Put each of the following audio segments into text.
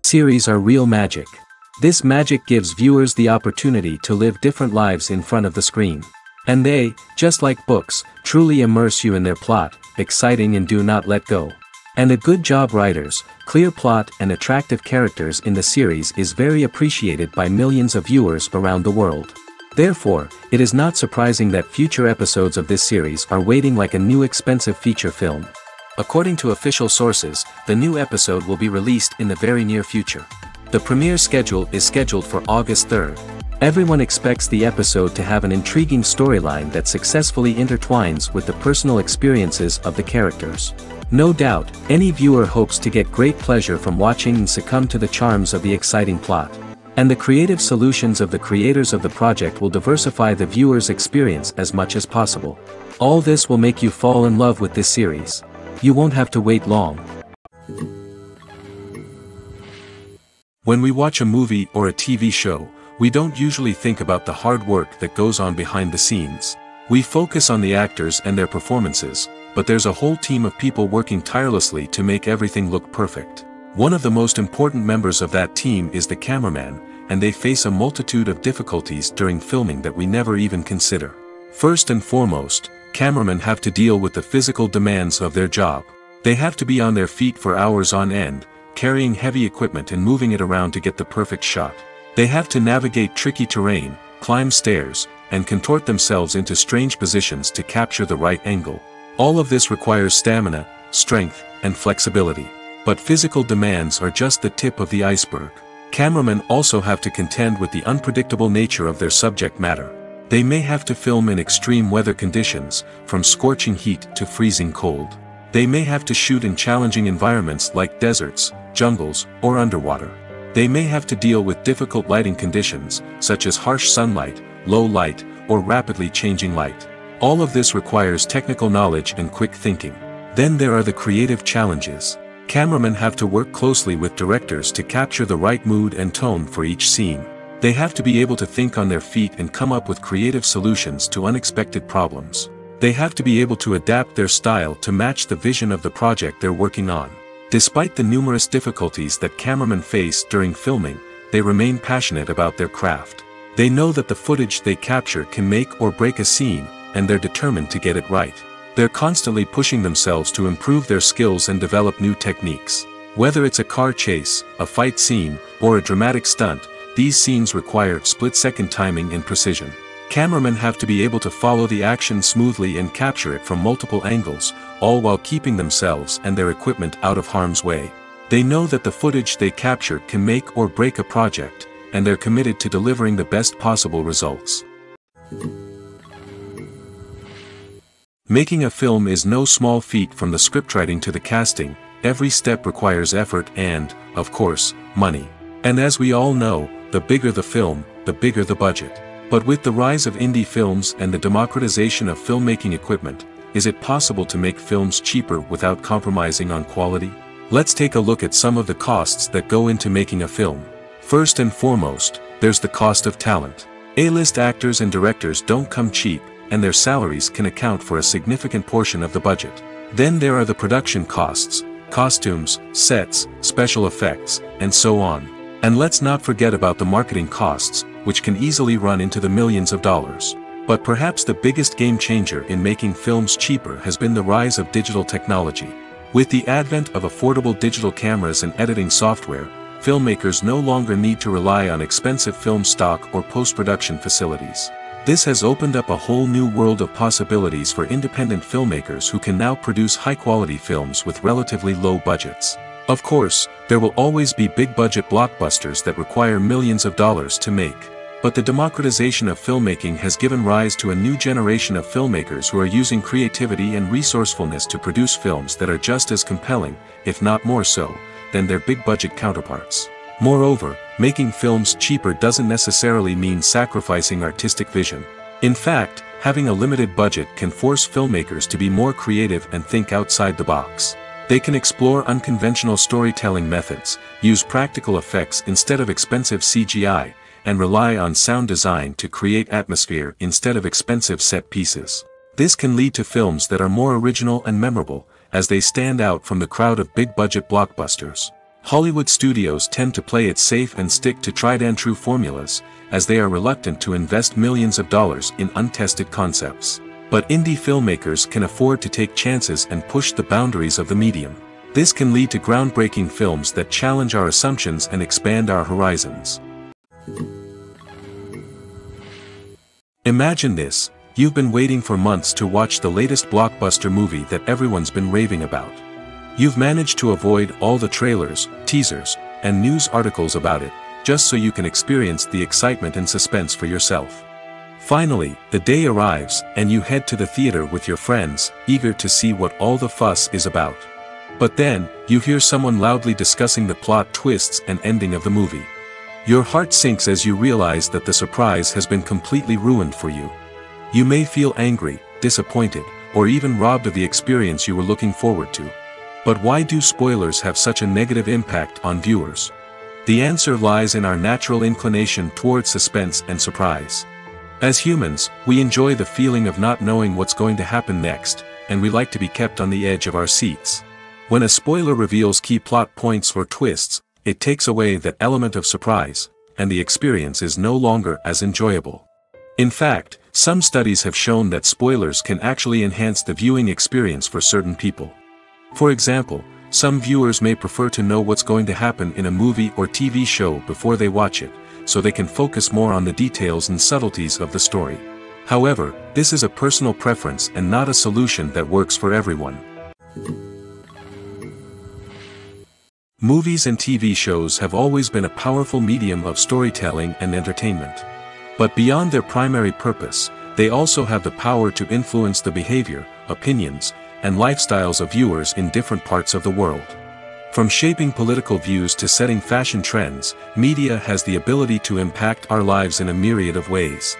Series are real magic. This magic gives viewers the opportunity to live different lives in front of the screen. And they, just like books, truly immerse you in their plot, exciting and do not let go. And a good job writers, clear plot and attractive characters in the series is very appreciated by millions of viewers around the world. Therefore, it is not surprising that future episodes of this series are waiting like a new expensive feature film. According to official sources, the new episode will be released in the very near future. The premiere schedule is scheduled for August 3rd. Everyone expects the episode to have an intriguing storyline that successfully intertwines with the personal experiences of the characters. No doubt, any viewer hopes to get great pleasure from watching and succumb to the charms of the exciting plot. And the creative solutions of the creators of the project will diversify the viewer's experience as much as possible. All this will make you fall in love with this series. You won't have to wait long. When we watch a movie or a TV show, we don't usually think about the hard work that goes on behind the scenes. We focus on the actors and their performances, but there's a whole team of people working tirelessly to make everything look perfect. One of the most important members of that team is the cameraman, and they face a multitude of difficulties during filming that we never even consider. First and foremost, cameramen have to deal with the physical demands of their job. They have to be on their feet for hours on end, carrying heavy equipment and moving it around to get the perfect shot. They have to navigate tricky terrain, climb stairs, and contort themselves into strange positions to capture the right angle. All of this requires stamina, strength, and flexibility. But physical demands are just the tip of the iceberg. Cameramen also have to contend with the unpredictable nature of their subject matter. They may have to film in extreme weather conditions, from scorching heat to freezing cold. They may have to shoot in challenging environments like deserts, jungles, or underwater. They may have to deal with difficult lighting conditions, such as harsh sunlight, low light, or rapidly changing light. All of this requires technical knowledge and quick thinking. Then there are the creative challenges. Cameramen have to work closely with directors to capture the right mood and tone for each scene. They have to be able to think on their feet and come up with creative solutions to unexpected problems. They have to be able to adapt their style to match the vision of the project they're working on. Despite the numerous difficulties that cameramen face during filming, they remain passionate about their craft. They know that the footage they capture can make or break a scene, and they're determined to get it right. They're constantly pushing themselves to improve their skills and develop new techniques. Whether it's a car chase, a fight scene, or a dramatic stunt, these scenes require split-second timing and precision. Cameramen have to be able to follow the action smoothly and capture it from multiple angles, all while keeping themselves and their equipment out of harm's way. They know that the footage they capture can make or break a project, and they're committed to delivering the best possible results. Making a film is no small feat. From the scriptwriting to the casting, every step requires effort and, of course, money. And as we all know, the bigger the film, the bigger the budget. But with the rise of indie films and the democratization of filmmaking equipment, is it possible to make films cheaper without compromising on quality? Let's take a look at some of the costs that go into making a film. First and foremost, there's the cost of talent. A-list actors and directors don't come cheap, and their salaries can account for a significant portion of the budget. Then there are the production costs, costumes, sets, special effects, and so on. And let's not forget about the marketing costs, which can easily run into the millions of dollars. But perhaps the biggest game changer in making films cheaper has been the rise of digital technology. With the advent of affordable digital cameras and editing software, filmmakers no longer need to rely on expensive film stock or post-production facilities. This has opened up a whole new world of possibilities for independent filmmakers who can now produce high-quality films with relatively low budgets. Of course, there will always be big-budget blockbusters that require millions of dollars to make. But the democratization of filmmaking has given rise to a new generation of filmmakers who are using creativity and resourcefulness to produce films that are just as compelling, if not more so, than their big-budget counterparts. Moreover, making films cheaper doesn't necessarily mean sacrificing artistic vision. In fact, having a limited budget can force filmmakers to be more creative and think outside the box. They can explore unconventional storytelling methods, use practical effects instead of expensive CGI, and rely on sound design to create atmosphere instead of expensive set pieces. This can lead to films that are more original and memorable, as they stand out from the crowd of big-budget blockbusters. Hollywood studios tend to play it safe and stick to tried-and-true formulas, as they are reluctant to invest millions of dollars in untested concepts. But indie filmmakers can afford to take chances and push the boundaries of the medium. This can lead to groundbreaking films that challenge our assumptions and expand our horizons. Imagine this: you've been waiting for months to watch the latest blockbuster movie that everyone's been raving about. You've managed to avoid all the trailers, teasers, and news articles about it, just so you can experience the excitement and suspense for yourself. Finally, the day arrives, and you head to the theater with your friends, eager to see what all the fuss is about. But then, you hear someone loudly discussing the plot twists and ending of the movie. Your heart sinks as you realize that the surprise has been completely ruined for you. You may feel angry, disappointed, or even robbed of the experience you were looking forward to. But why do spoilers have such a negative impact on viewers? The answer lies in our natural inclination towards suspense and surprise. As humans, we enjoy the feeling of not knowing what's going to happen next, and we like to be kept on the edge of our seats. When a spoiler reveals key plot points or twists, it takes away that element of surprise, and the experience is no longer as enjoyable. In fact, some studies have shown that spoilers can actually enhance the viewing experience for certain people. For example, some viewers may prefer to know what's going to happen in a movie or TV show before they watch it, so they can focus more on the details and subtleties of the story. However, this is a personal preference and not a solution that works for everyone. Movies and TV shows have always been a powerful medium of storytelling and entertainment. But beyond their primary purpose, they also have the power to influence the behavior, opinions, and lifestyles of viewers in different parts of the world. From shaping political views to setting fashion trends, media has the ability to impact our lives in a myriad of ways.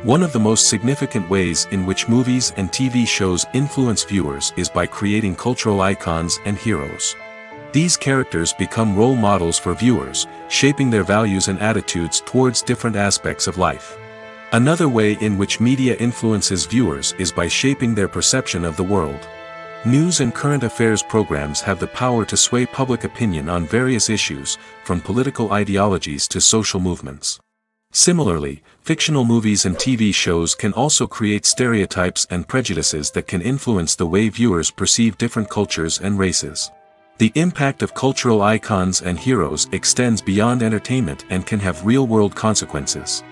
One of the most significant ways in which movies and TV shows influence viewers is by creating cultural icons and heroes. These characters become role models for viewers, shaping their values and attitudes towards different aspects of life. Another way in which media influences viewers is by shaping their perception of the world. News and current affairs programs have the power to sway public opinion on various issues, from political ideologies to social movements. Similarly, fictional movies and TV shows can also create stereotypes and prejudices that can influence the way viewers perceive different cultures and races. The impact of cultural icons and heroes extends beyond entertainment and can have real-world consequences.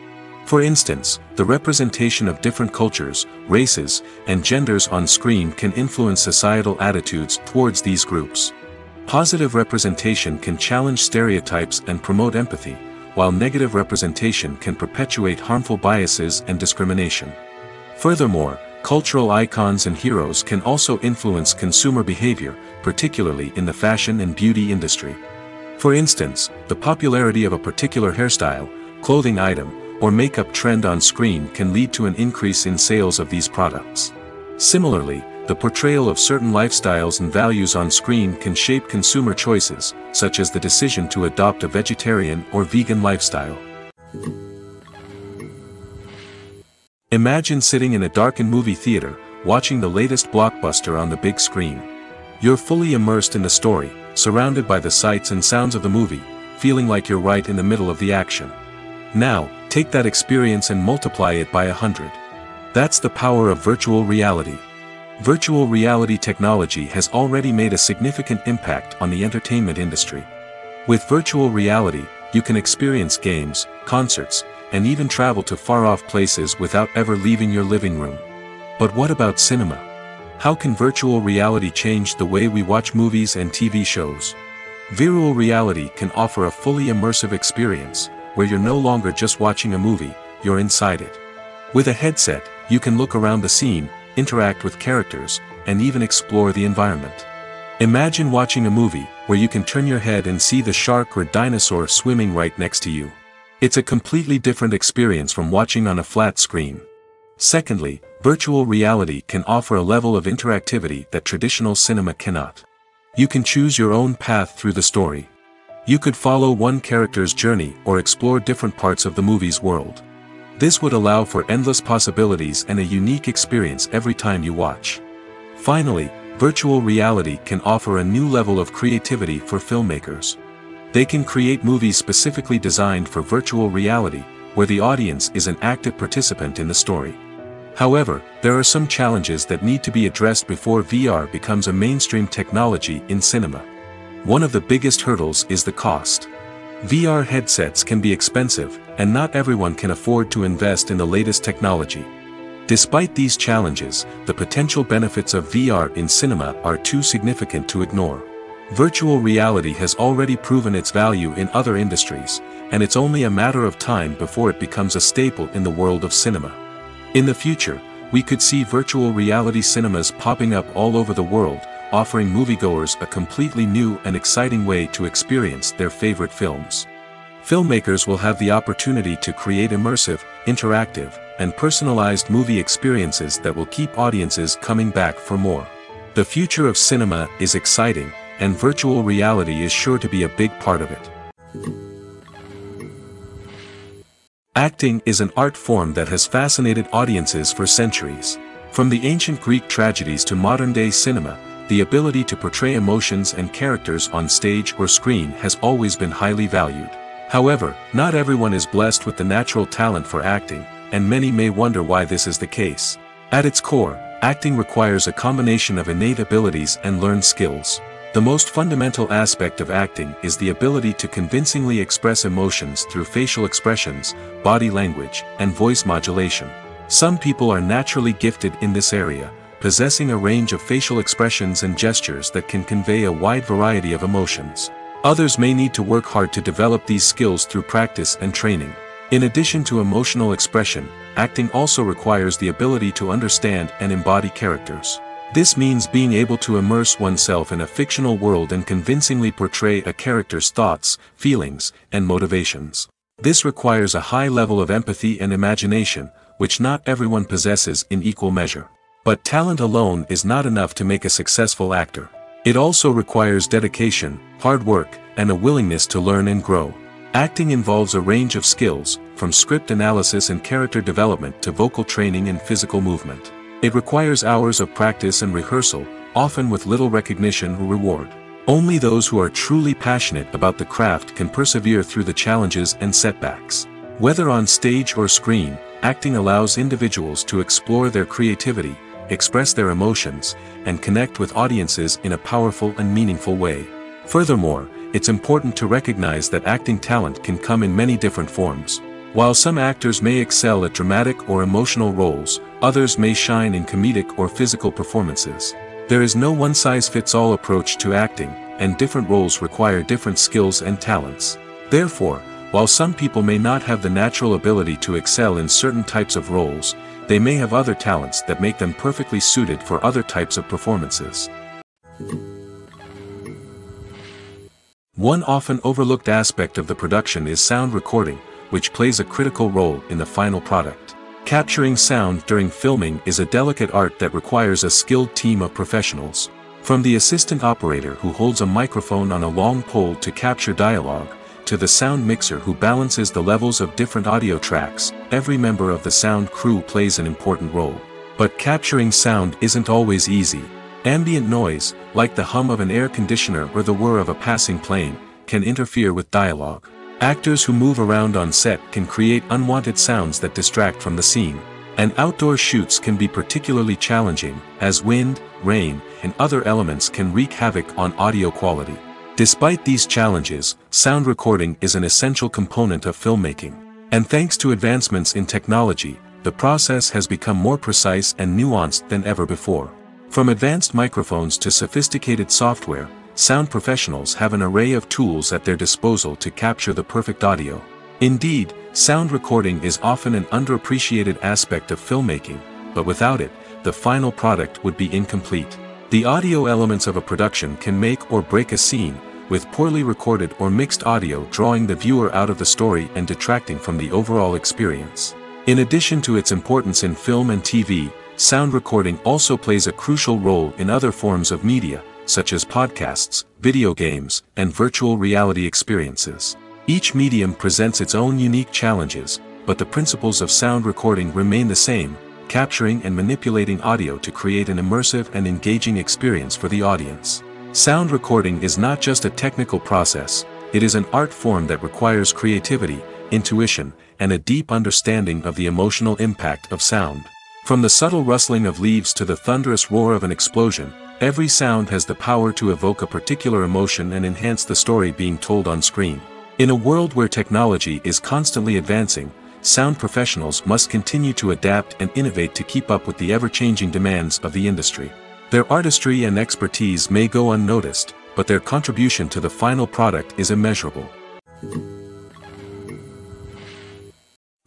For instance, the representation of different cultures, races, and genders on screen can influence societal attitudes towards these groups. Positive representation can challenge stereotypes and promote empathy, while negative representation can perpetuate harmful biases and discrimination. Furthermore, cultural icons and heroes can also influence consumer behavior, particularly in the fashion and beauty industry. For instance, the popularity of a particular hairstyle, clothing item, or makeup trend on screen can lead to an increase in sales of these products. Similarly, the portrayal of certain lifestyles and values on screen can shape consumer choices, such as the decision to adopt a vegetarian or vegan lifestyle. Imagine sitting in a darkened movie theater, watching the latest blockbuster on the big screen. You're fully immersed in the story, surrounded by the sights and sounds of the movie, feeling like you're right in the middle of the action. Now, take that experience and multiply it by 100. That's the power of virtual reality. Virtual reality technology has already made a significant impact on the entertainment industry. With virtual reality, you can experience games, concerts, and even travel to far-off places without ever leaving your living room. But what about cinema? How can virtual reality change the way we watch movies and TV shows? Virtual reality can offer a fully immersive experience, where you're no longer just watching a movie, you're inside it. With a headset, you can look around the scene, interact with characters, and even explore the environment. Imagine watching a movie, where you can turn your head and see the shark or dinosaur swimming right next to you. It's a completely different experience from watching on a flat screen. Secondly, virtual reality can offer a level of interactivity that traditional cinema cannot. You can choose your own path through the story. You could follow one character's journey or explore different parts of the movie's world. This would allow for endless possibilities and a unique experience every time you watch. Finally, virtual reality can offer a new level of creativity for filmmakers. They can create movies specifically designed for virtual reality, where the audience is an active participant in the story. However, there are some challenges that need to be addressed before VR becomes a mainstream technology in cinema. One of the biggest hurdles is the cost. VR headsets can be expensive, and not everyone can afford to invest in the latest technology. Despite these challenges, the potential benefits of VR in cinema are too significant to ignore. Virtual reality has already proven its value in other industries, and it's only a matter of time before it becomes a staple in the world of cinema. In the future, we could see virtual reality cinemas popping up all over the world, offering moviegoers a completely new and exciting way to experience their favorite films. Filmmakers will have the opportunity to create immersive, interactive, and personalized movie experiences that will keep audiences coming back for more. The future of cinema is exciting, and virtual reality is sure to be a big part of it. Acting is an art form that has fascinated audiences for centuries. From the ancient Greek tragedies to modern-day cinema, the ability to portray emotions and characters on stage or screen has always been highly valued. However, not everyone is blessed with the natural talent for acting, and many may wonder why this is the case. At its core, acting requires a combination of innate abilities and learned skills. The most fundamental aspect of acting is the ability to convincingly express emotions through facial expressions, body language, and voice modulation. Some people are naturally gifted in this area, possessing a range of facial expressions and gestures that can convey a wide variety of emotions. Others may need to work hard to develop these skills through practice and training. In addition to emotional expression, acting also requires the ability to understand and embody characters. This means being able to immerse oneself in a fictional world and convincingly portray a character's thoughts, feelings, and motivations. This requires a high level of empathy and imagination, which not everyone possesses in equal measure. But talent alone is not enough to make a successful actor. It also requires dedication, hard work, and a willingness to learn and grow. Acting involves a range of skills, from script analysis and character development to vocal training and physical movement. It requires hours of practice and rehearsal, often with little recognition or reward. Only those who are truly passionate about the craft can persevere through the challenges and setbacks. Whether on stage or screen, acting allows individuals to explore their creativity, express their emotions, and connect with audiences in a powerful and meaningful way. Furthermore, it's important to recognize that acting talent can come in many different forms. While some actors may excel at dramatic or emotional roles, others may shine in comedic or physical performances. There is no one-size-fits-all approach to acting, and different roles require different skills and talents. Therefore, while some people may not have the natural ability to excel in certain types of roles, they may have other talents that make them perfectly suited for other types of performances. One often overlooked aspect of the production is sound recording, which plays a critical role in the final product. Capturing sound during filming is a delicate art that requires a skilled team of professionals. From the assistant operator who holds a microphone on a long pole to capture dialogue, to the sound mixer who balances the levels of different audio tracks, every member of the sound crew plays an important role. But capturing sound isn't always easy. Ambient noise, like the hum of an air conditioner or the whir of a passing plane, can interfere with dialogue. Actors who move around on set can create unwanted sounds that distract from the scene. And outdoor shoots can be particularly challenging, as wind, rain, and other elements can wreak havoc on audio quality. Despite these challenges, sound recording is an essential component of filmmaking. And thanks to advancements in technology, the process has become more precise and nuanced than ever before. From advanced microphones to sophisticated software, sound professionals have an array of tools at their disposal to capture the perfect audio. Indeed, sound recording is often an underappreciated aspect of filmmaking, but without it, the final product would be incomplete. The audio elements of a production can make or break a scene, with poorly recorded or mixed audio drawing the viewer out of the story and detracting from the overall experience. In addition to its importance in film and TV, sound recording also plays a crucial role in other forms of media, such as podcasts, video games, and virtual reality experiences. Each medium presents its own unique challenges, but the principles of sound recording remain the same, capturing and manipulating audio to create an immersive and engaging experience for the audience. Sound recording is not just a technical process, it is an art form that requires creativity, intuition, and a deep understanding of the emotional impact of sound. From the subtle rustling of leaves to the thunderous roar of an explosion, every sound has the power to evoke a particular emotion and enhance the story being told on screen. In a world where technology is constantly advancing, sound professionals must continue to adapt and innovate to keep up with the ever-changing demands of the industry. Their artistry and expertise may go unnoticed, but their contribution to the final product is immeasurable.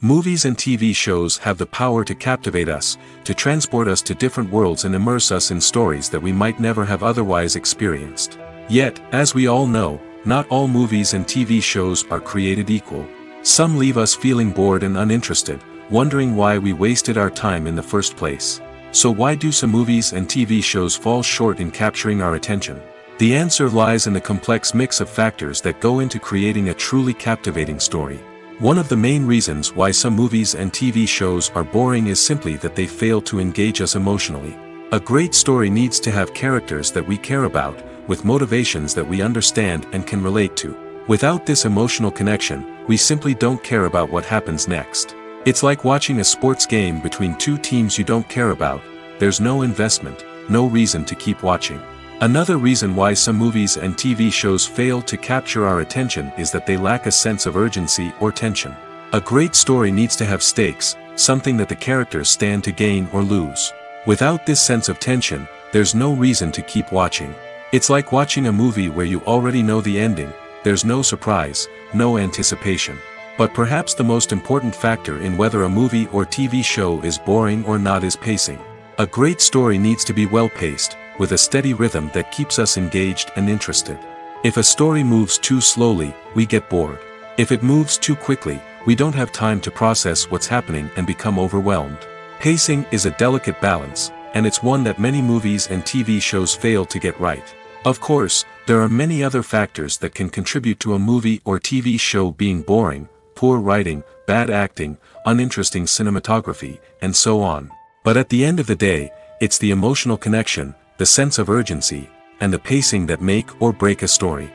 Movies and TV shows have the power to captivate us, to transport us to different worlds and immerse us in stories that we might never have otherwise experienced. Yet, as we all know, not all movies and TV shows are created equal. Some leave us feeling bored and uninterested, wondering why we wasted our time in the first place. So why do some movies and TV shows fall short in capturing our attention? The answer lies in the complex mix of factors that go into creating a truly captivating story. One of the main reasons why some movies and TV shows are boring is simply that they fail to engage us emotionally. A great story needs to have characters that we care about, with motivations that we understand and can relate to. Without this emotional connection, we simply don't care about what happens next. It's like watching a sports game between two teams you don't care about. There's no investment, no reason to keep watching. Another reason why some movies and TV shows fail to capture our attention is that they lack a sense of urgency or tension. A great story needs to have stakes, something that the characters stand to gain or lose. Without this sense of tension, there's no reason to keep watching. It's like watching a movie where you already know the ending, there's no surprise, no anticipation. But perhaps the most important factor in whether a movie or TV show is boring or not is pacing. A great story needs to be well-paced, with a steady rhythm that keeps us engaged and interested. If a story moves too slowly, we get bored. If it moves too quickly, we don't have time to process what's happening and become overwhelmed. Pacing is a delicate balance, and it's one that many movies and TV shows fail to get right. Of course, there are many other factors that can contribute to a movie or TV show being boring: poor writing, bad acting, uninteresting cinematography, and so on. But at the end of the day, it's the emotional connection, the sense of urgency, and the pacing that make or break a story.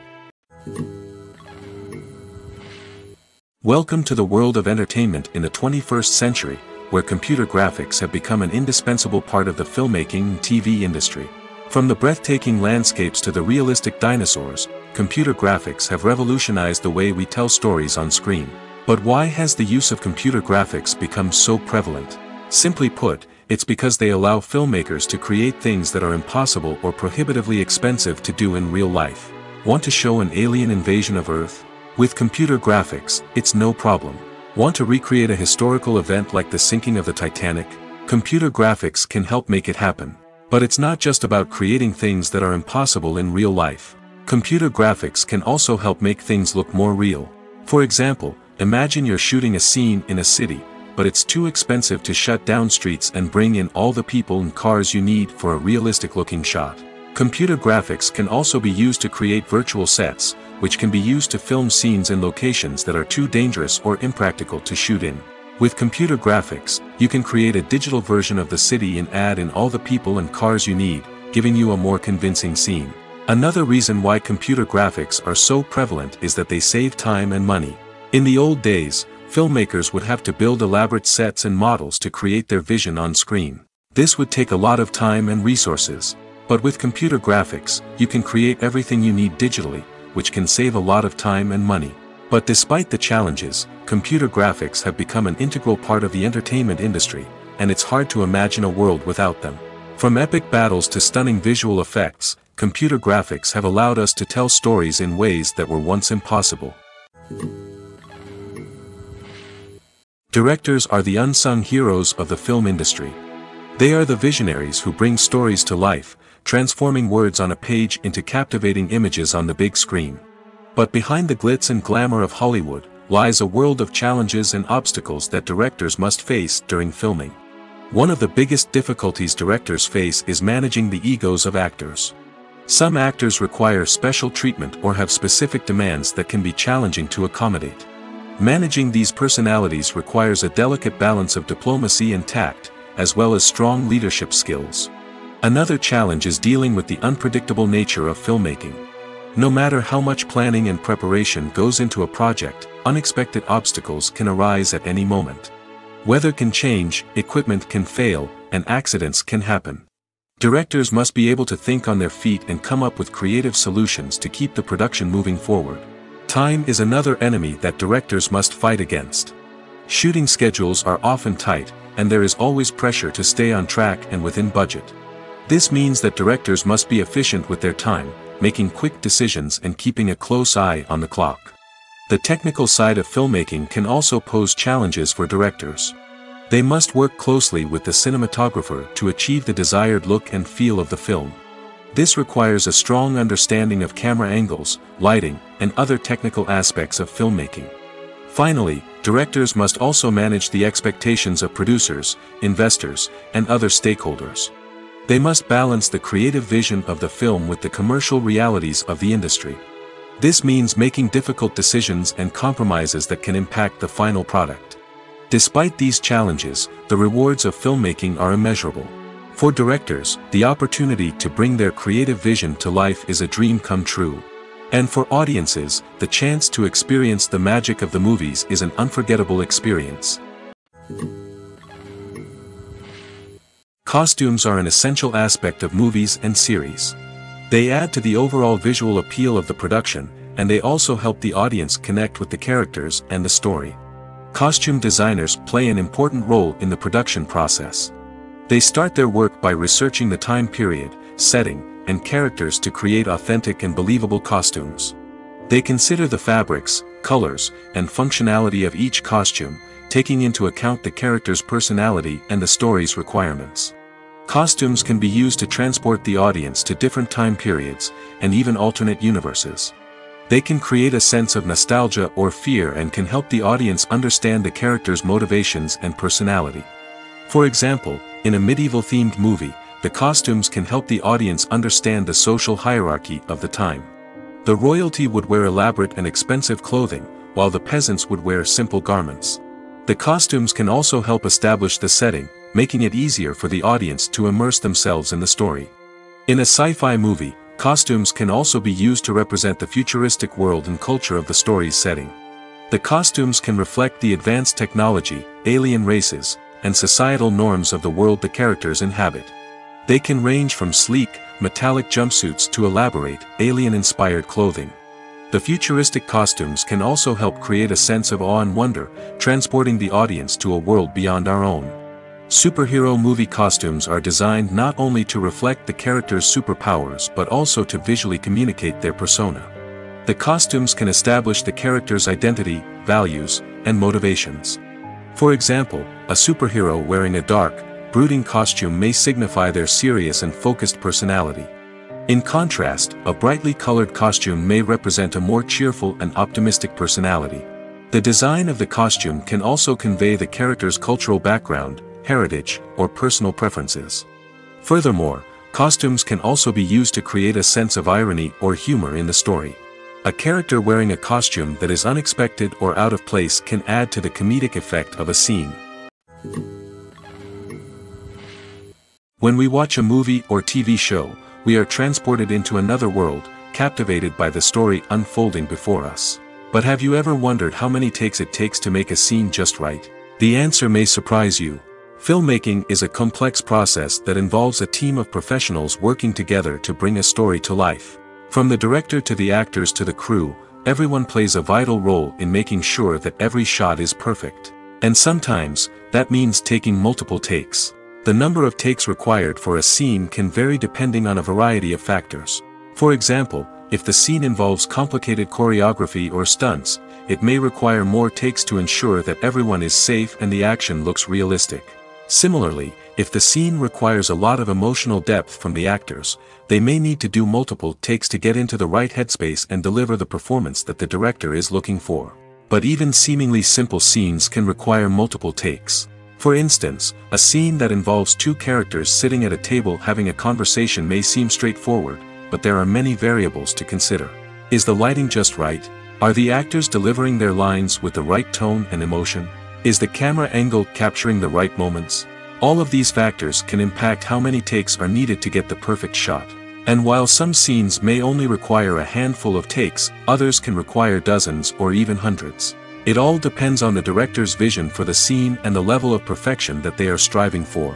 Welcome to the world of entertainment in the 21st century, where computer graphics have become an indispensable part of the filmmaking and TV industry. From the breathtaking landscapes to the realistic dinosaurs, computer graphics have revolutionized the way we tell stories on screen. But why has the use of computer graphics become so prevalent? Simply put, it's because they allow filmmakers to create things that are impossible or prohibitively expensive to do in real life. Want to show an alien invasion of Earth? With computer graphics, it's no problem. Want to recreate a historical event like the sinking of the Titanic? Computer graphics can help make it happen. But it's not just about creating things that are impossible in real life. Computer graphics can also help make things look more real. For example, imagine you're shooting a scene in a city, but it's too expensive to shut down streets and bring in all the people and cars you need for a realistic-looking shot. Computer graphics can also be used to create virtual sets, which can be used to film scenes in locations that are too dangerous or impractical to shoot in. With computer graphics, you can create a digital version of the city and add in all the people and cars you need, giving you a more convincing scene. Another reason why computer graphics are so prevalent is that they save time and money. In the old days, filmmakers would have to build elaborate sets and models to create their vision on screen. This would take a lot of time and resources. But with computer graphics, you can create everything you need digitally, which can save a lot of time and money. But despite the challenges, computer graphics have become an integral part of the entertainment industry, and it's hard to imagine a world without them. From epic battles to stunning visual effects, computer graphics have allowed us to tell stories in ways that were once impossible. Directors are the unsung heroes of the film industry. They are the visionaries who bring stories to life, transforming words on a page into captivating images on the big screen. But behind the glitz and glamour of Hollywood, lies a world of challenges and obstacles that directors must face during filming. One of the biggest difficulties directors face is managing the egos of actors. Some actors require special treatment or have specific demands that can be challenging to accommodate. Managing these personalities requires a delicate balance of diplomacy and tact, as well as strong leadership skills. Another challenge is dealing with the unpredictable nature of filmmaking. No matter how much planning and preparation goes into a project, unexpected obstacles can arise at any moment. Weather can change, equipment can fail, and accidents can happen. Directors must be able to think on their feet and come up with creative solutions to keep the production moving forward. Time is another enemy that directors must fight against. Shooting schedules are often tight, and there is always pressure to stay on track and within budget. This means that directors must be efficient with their time, making quick decisions and keeping a close eye on the clock. The technical side of filmmaking can also pose challenges for directors. They must work closely with the cinematographer to achieve the desired look and feel of the film. This requires a strong understanding of camera angles, lighting, and other technical aspects of filmmaking. Finally, directors must also manage the expectations of producers, investors, and other stakeholders. They must balance the creative vision of the film with the commercial realities of the industry. This means making difficult decisions and compromises that can impact the final product. Despite these challenges, the rewards of filmmaking are immeasurable. For directors, the opportunity to bring their creative vision to life is a dream come true. And for audiences, the chance to experience the magic of the movies is an unforgettable experience. Costumes are an essential aspect of movies and series. They add to the overall visual appeal of the production, and they also help the audience connect with the characters and the story. Costume designers play an important role in the production process. They start their work by researching the time period, setting, and characters to create authentic and believable costumes. They consider the fabrics, colors, and functionality of each costume, taking into account the character's personality and the story's requirements. Costumes can be used to transport the audience to different time periods, and even alternate universes. They can create a sense of nostalgia or fear and can help the audience understand the character's motivations and personality. For example, in a medieval-themed movie, the costumes can help the audience understand the social hierarchy of the time. The royalty would wear elaborate and expensive clothing, while the peasants would wear simple garments. The costumes can also help establish the setting, making it easier for the audience to immerse themselves in the story. In a sci-fi movie, costumes can also be used to represent the futuristic world and culture of the story's setting. The costumes can reflect the advanced technology, alien races, and societal norms of the world the characters inhabit. They can range from sleek, metallic jumpsuits to elaborate, alien-inspired clothing. The futuristic costumes can also help create a sense of awe and wonder, transporting the audience to a world beyond our own. Superhero movie costumes are designed not only to reflect the character's superpowers but also to visually communicate their persona. The costumes can establish the character's identity, values, and motivations. For example, a superhero wearing a dark, brooding costume may signify their serious and focused personality. In contrast, a brightly colored costume may represent a more cheerful and optimistic personality. The design of the costume can also convey the character's cultural background, heritage, or personal preferences. Furthermore, costumes can also be used to create a sense of irony or humor in the story. A character wearing a costume that is unexpected or out of place can add to the comedic effect of a scene. When we watch a movie or TV show, we are transported into another world, captivated by the story unfolding before us. But have you ever wondered how many takes it takes to make a scene just right? The answer may surprise you. Filmmaking is a complex process that involves a team of professionals working together to bring a story to life. From the director to the actors to the crew, everyone plays a vital role in making sure that every shot is perfect. And sometimes, that means taking multiple takes. The number of takes required for a scene can vary depending on a variety of factors. For example, if the scene involves complicated choreography or stunts, it may require more takes to ensure that everyone is safe and the action looks realistic. Similarly, if the scene requires a lot of emotional depth from the actors, they may need to do multiple takes to get into the right headspace and deliver the performance that the director is looking for. But even seemingly simple scenes can require multiple takes. For instance, a scene that involves two characters sitting at a table having a conversation may seem straightforward, but there are many variables to consider. Is the lighting just right? Are the actors delivering their lines with the right tone and emotion? Is the camera angle capturing the right moments? All of these factors can impact how many takes are needed to get the perfect shot. And while some scenes may only require a handful of takes, others can require dozens or even hundreds. It all depends on the director's vision for the scene and the level of perfection that they are striving for.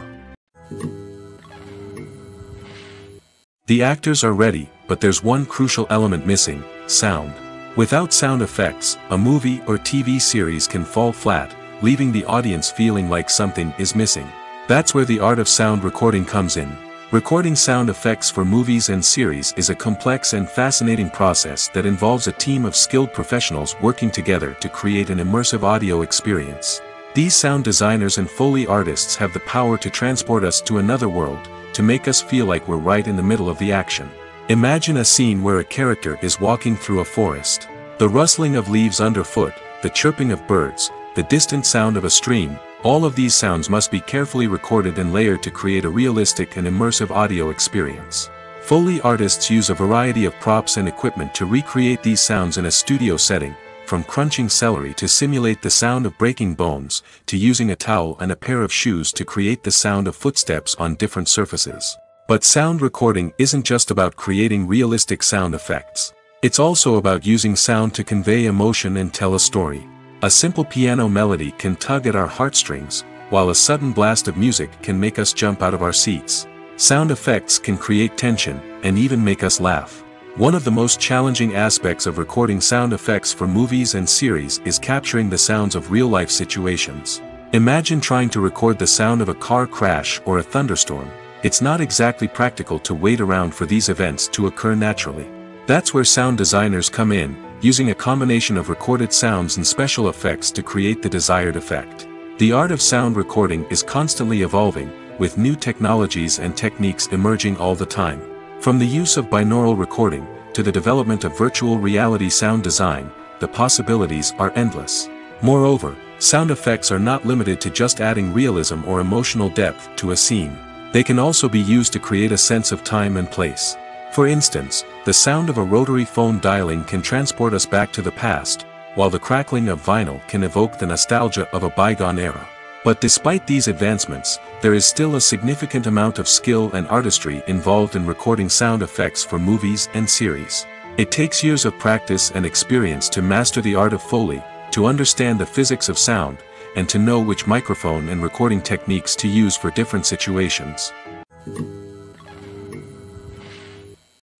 The actors are ready, but there's one crucial element missing: sound. Without sound effects, a movie or TV series can fall flat, leaving the audience feeling like something is missing. That's where the art of sound recording comes in. Recording sound effects for movies and series is a complex and fascinating process that involves a team of skilled professionals working together to create an immersive audio experience. These sound designers and Foley artists have the power to transport us to another world, to make us feel like we're right in the middle of the action. Imagine a scene where a character is walking through a forest. The rustling of leaves underfoot, the chirping of birds, the distant sound of a stream, all of these sounds must be carefully recorded and layered to create a realistic and immersive audio experience. Foley artists use a variety of props and equipment to recreate these sounds in a studio setting, from crunching celery to simulate the sound of breaking bones, to using a towel and a pair of shoes to create the sound of footsteps on different surfaces. But sound recording isn't just about creating realistic sound effects. It's also about using sound to convey emotion and tell a story. A simple piano melody can tug at our heartstrings, while a sudden blast of music can make us jump out of our seats. Sound effects can create tension, and even make us laugh. One of the most challenging aspects of recording sound effects for movies and series is capturing the sounds of real-life situations. Imagine trying to record the sound of a car crash or a thunderstorm. It's not exactly practical to wait around for these events to occur naturally. That's where sound designers come in, using a combination of recorded sounds and special effects to create the desired effect. The art of sound recording is constantly evolving, with new technologies and techniques emerging all the time. From the use of binaural recording, to the development of virtual reality sound design, the possibilities are endless. Moreover, sound effects are not limited to just adding realism or emotional depth to a scene. They can also be used to create a sense of time and place. For instance, the sound of a rotary phone dialing can transport us back to the past, while the crackling of vinyl can evoke the nostalgia of a bygone era. But despite these advancements, there is still a significant amount of skill and artistry involved in recording sound effects for movies and series. It takes years of practice and experience to master the art of Foley, to understand the physics of sound, and to know which microphone and recording techniques to use for different situations.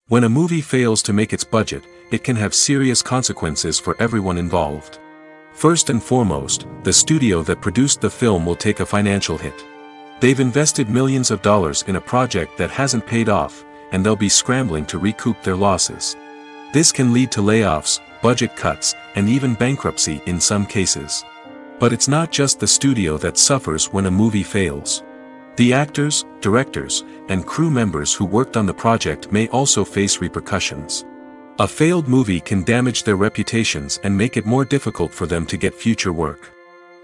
When a movie fails to make its budget, it can have serious consequences for everyone involved. First and foremost, the studio that produced the film will take a financial hit. They've invested millions of dollars in a project that hasn't paid off, and they'll be scrambling to recoup their losses. This can lead to layoffs, budget cuts, and even bankruptcy in some cases. But it's not just the studio that suffers when a movie fails. The actors, directors, and crew members who worked on the project may also face repercussions. A failed movie can damage their reputations and make it more difficult for them to get future work.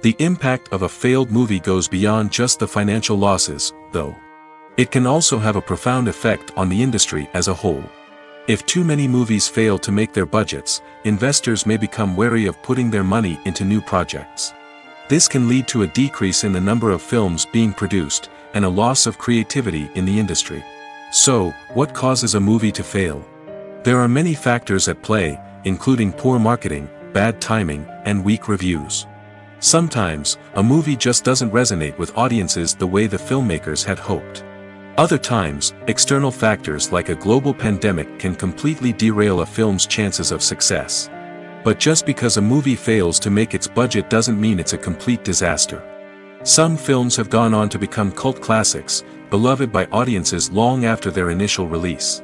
The impact of a failed movie goes beyond just the financial losses, though. It can also have a profound effect on the industry as a whole. If too many movies fail to make their budgets, investors may become wary of putting their money into new projects. This can lead to a decrease in the number of films being produced, and a loss of creativity in the industry. So, what causes a movie to fail? There are many factors at play, including poor marketing, bad timing, and weak reviews. Sometimes, a movie just doesn't resonate with audiences the way the filmmakers had hoped. Other times, external factors like a global pandemic can completely derail a film's chances of success. But just because a movie fails to make its budget doesn't mean it's a complete disaster. Some films have gone on to become cult classics, beloved by audiences long after their initial release.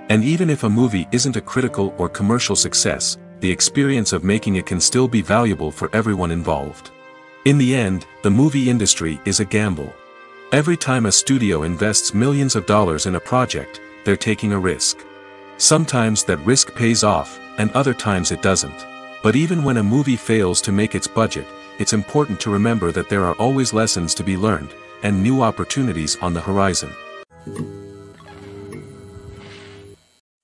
And even if a movie isn't a critical or commercial success, the experience of making it can still be valuable for everyone involved. In the end, the movie industry is a gamble. Every time a studio invests millions of dollars in a project, they're taking a risk. Sometimes that risk pays off, and other times it doesn't. But even when a movie fails to make its budget, it's important to remember that there are always lessons to be learned, and new opportunities on the horizon.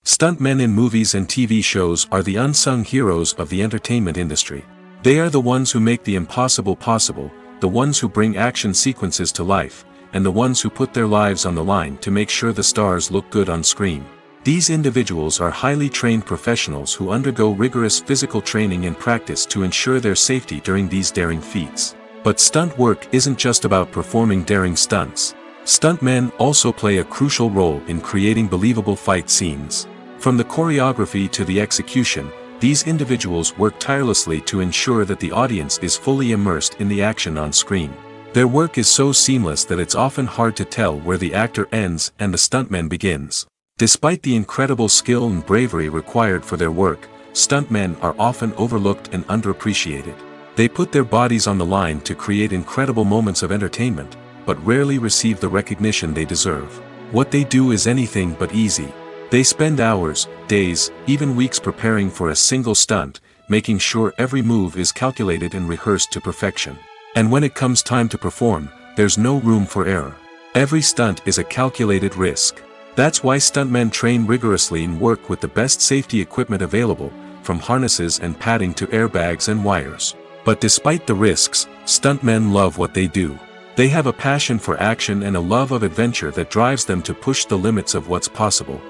Stuntmen in movies and TV shows are the unsung heroes of the entertainment industry. They are the ones who make the impossible possible, the ones who bring action sequences to life, and the ones who put their lives on the line to make sure the stars look good on screen. These individuals are highly trained professionals who undergo rigorous physical training and practice to ensure their safety during these daring feats. But stunt work isn't just about performing daring stunts. Stuntmen also play a crucial role in creating believable fight scenes. From the choreography to the execution, these individuals work tirelessly to ensure that the audience is fully immersed in the action on screen. Their work is so seamless that it's often hard to tell where the actor ends and the stuntman begins. Despite the incredible skill and bravery required for their work, stuntmen are often overlooked and underappreciated. They put their bodies on the line to create incredible moments of entertainment, but rarely receive the recognition they deserve. What they do is anything but easy. They spend hours, days, even weeks preparing for a single stunt, making sure every move is calculated and rehearsed to perfection. And when it comes time to perform, there's no room for error. Every stunt is a calculated risk. That's why stuntmen train rigorously and work with the best safety equipment available, from harnesses and padding to airbags and wires. But despite the risks, stuntmen love what they do. They have a passion for action and a love of adventure that drives them to push the limits of what's possible.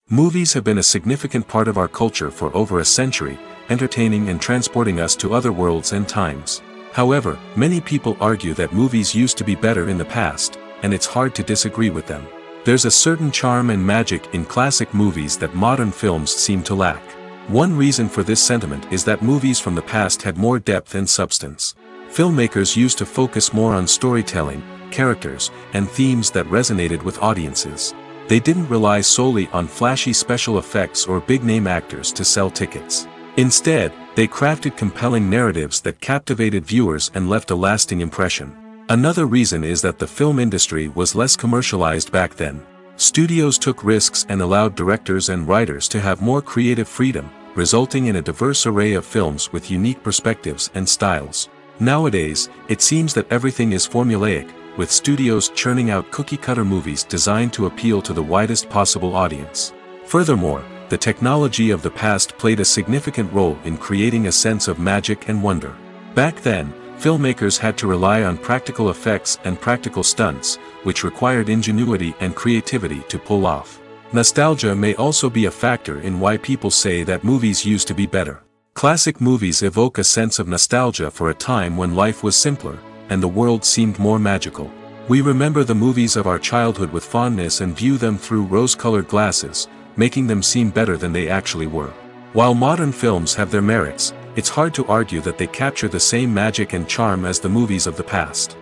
Movies have been a significant part of our culture for over a century, entertaining and transporting us to other worlds and times. However, many people argue that movies used to be better in the past, and it's hard to disagree with them. There's a certain charm and magic in classic movies that modern films seem to lack. One reason for this sentiment is that movies from the past had more depth and substance. Filmmakers used to focus more on storytelling, characters, and themes that resonated with audiences. They didn't rely solely on flashy special effects or big-name actors to sell tickets. Instead, they crafted compelling narratives that captivated viewers and left a lasting impression. Another reason is that the film industry was less commercialized back then. Studios took risks and allowed directors and writers to have more creative freedom, resulting in a diverse array of films with unique perspectives and styles. Nowadays, it seems that everything is formulaic, with studios churning out cookie-cutter movies designed to appeal to the widest possible audience. Furthermore, the technology of the past played a significant role in creating a sense of magic and wonder. Back then, filmmakers had to rely on practical effects and practical stunts, which required ingenuity and creativity to pull off. Nostalgia may also be a factor in why people say that movies used to be better. Classic movies evoke a sense of nostalgia for a time when life was simpler, and the world seemed more magical. We remember the movies of our childhood with fondness and view them through rose-colored glasses, making them seem better than they actually were. While modern films have their merits, it's hard to argue that they capture the same magic and charm as the movies of the past.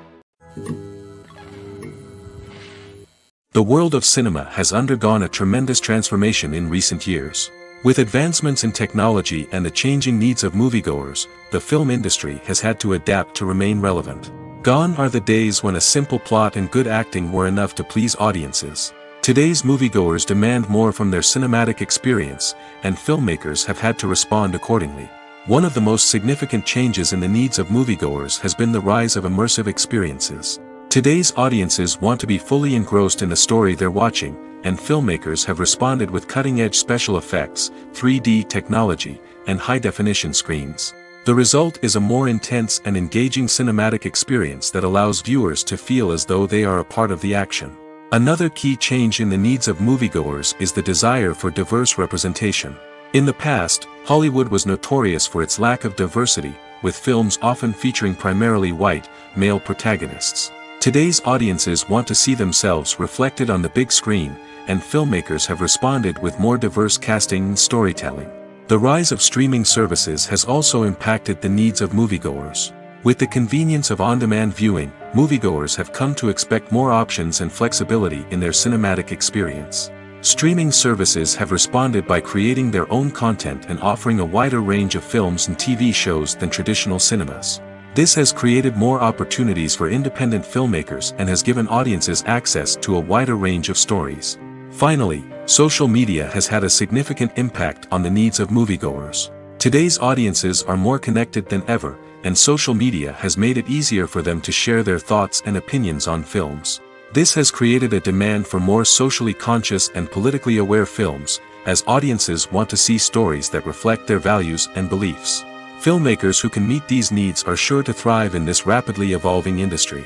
The world of cinema has undergone a tremendous transformation in recent years. With advancements in technology and the changing needs of moviegoers, the film industry has had to adapt to remain relevant. Gone are the days when a simple plot and good acting were enough to please audiences. Today's moviegoers demand more from their cinematic experience, and filmmakers have had to respond accordingly. One of the most significant changes in the needs of moviegoers has been the rise of immersive experiences. Today's audiences want to be fully engrossed in the story they're watching, and filmmakers have responded with cutting-edge special effects, 3D technology, and high-definition screens. The result is a more intense and engaging cinematic experience that allows viewers to feel as though they are a part of the action. Another key change in the needs of moviegoers is the desire for diverse representation. In the past, Hollywood was notorious for its lack of diversity, with films often featuring primarily white, male protagonists. Today's audiences want to see themselves reflected on the big screen, and filmmakers have responded with more diverse casting and storytelling. The rise of streaming services has also impacted the needs of moviegoers. With the convenience of on-demand viewing, moviegoers have come to expect more options and flexibility in their cinematic experience. Streaming services have responded by creating their own content and offering a wider range of films and TV shows than traditional cinemas. This has created more opportunities for independent filmmakers and has given audiences access to a wider range of stories. Finally, social media has had a significant impact on the needs of moviegoers. Today's audiences are more connected than ever, and social media has made it easier for them to share their thoughts and opinions on films. This has created a demand for more socially conscious and politically aware films, as audiences want to see stories that reflect their values and beliefs. Filmmakers who can meet these needs are sure to thrive in this rapidly evolving industry.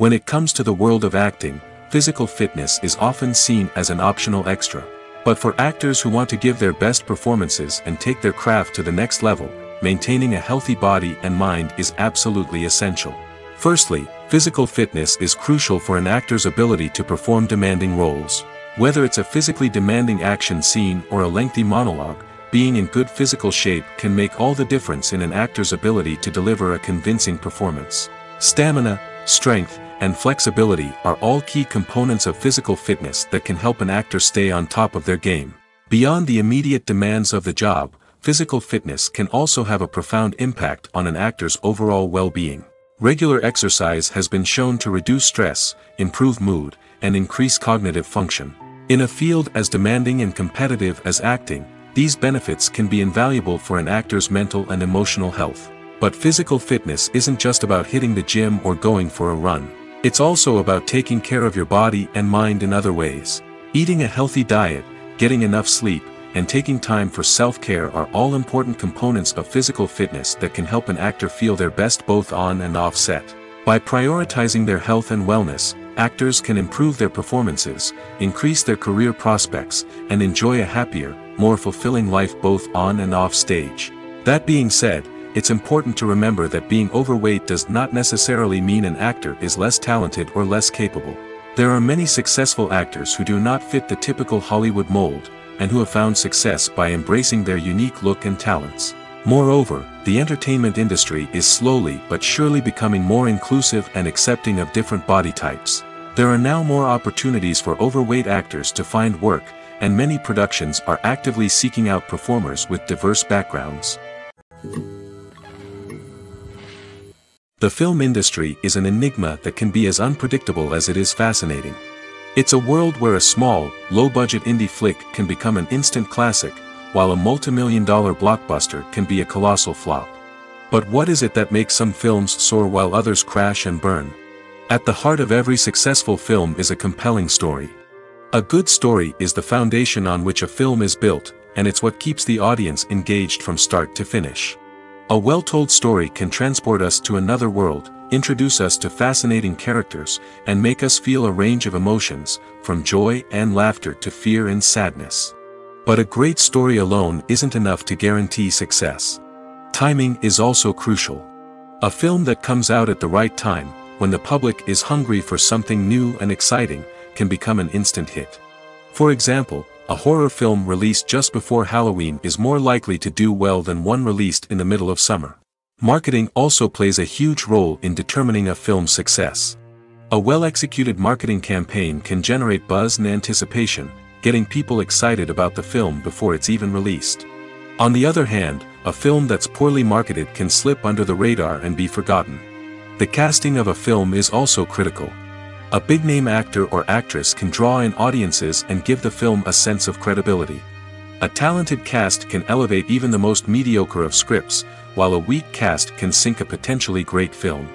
When it comes to the world of acting, physical fitness is often seen as an optional extra. But for actors who want to give their best performances and take their craft to the next level, maintaining a healthy body and mind is absolutely essential. Firstly, physical fitness is crucial for an actor's ability to perform demanding roles. Whether it's a physically demanding action scene or a lengthy monologue, being in good physical shape can make all the difference in an actor's ability to deliver a convincing performance. Stamina, strength, and flexibility are all key components of physical fitness that can help an actor stay on top of their game. Beyond the immediate demands of the job, physical fitness can also have a profound impact on an actor's overall well-being. Regular exercise has been shown to reduce stress, improve mood, and increase cognitive function. In a field as demanding and competitive as acting, these benefits can be invaluable for an actor's mental and emotional health. But physical fitness isn't just about hitting the gym or going for a run. It's also about taking care of your body and mind in other ways. Eating a healthy diet, getting enough sleep, and taking time for self-care are all important components of physical fitness that can help an actor feel their best both on and off set. By prioritizing their health and wellness, actors can improve their performances, increase their career prospects, and enjoy a happier, more fulfilling life both on and off stage. That being said, it's important to remember that being overweight does not necessarily mean an actor is less talented or less capable. There are many successful actors who do not fit the typical Hollywood mold, and who have found success by embracing their unique look and talents. Moreover, the entertainment industry is slowly but surely becoming more inclusive and accepting of different body types. There are now more opportunities for overweight actors to find work, and many productions are actively seeking out performers with diverse backgrounds. The film industry is an enigma that can be as unpredictable as it is fascinating. It's a world where a small, low-budget indie flick can become an instant classic, while a multi-million-dollar blockbuster can be a colossal flop. But what is it that makes some films soar while others crash and burn? At the heart of every successful film is a compelling story. A good story is the foundation on which a film is built, and it's what keeps the audience engaged from start to finish. A well-told story can transport us to another world, introduce us to fascinating characters, and make us feel a range of emotions, from joy and laughter to fear and sadness. But a great story alone isn't enough to guarantee success. Timing is also crucial. A film that comes out at the right time, when the public is hungry for something new and exciting, can become an instant hit. For example, a horror film released just before Halloween is more likely to do well than one released in the middle of summer. Marketing also plays a huge role in determining a film's success. A well-executed marketing campaign can generate buzz and anticipation, getting people excited about the film before it's even released. On the other hand, a film that's poorly marketed can slip under the radar and be forgotten. The casting of a film is also critical. A big-name actor or actress can draw in audiences and give the film a sense of credibility. A talented cast can elevate even the most mediocre of scripts, while a weak cast can sink a potentially great film.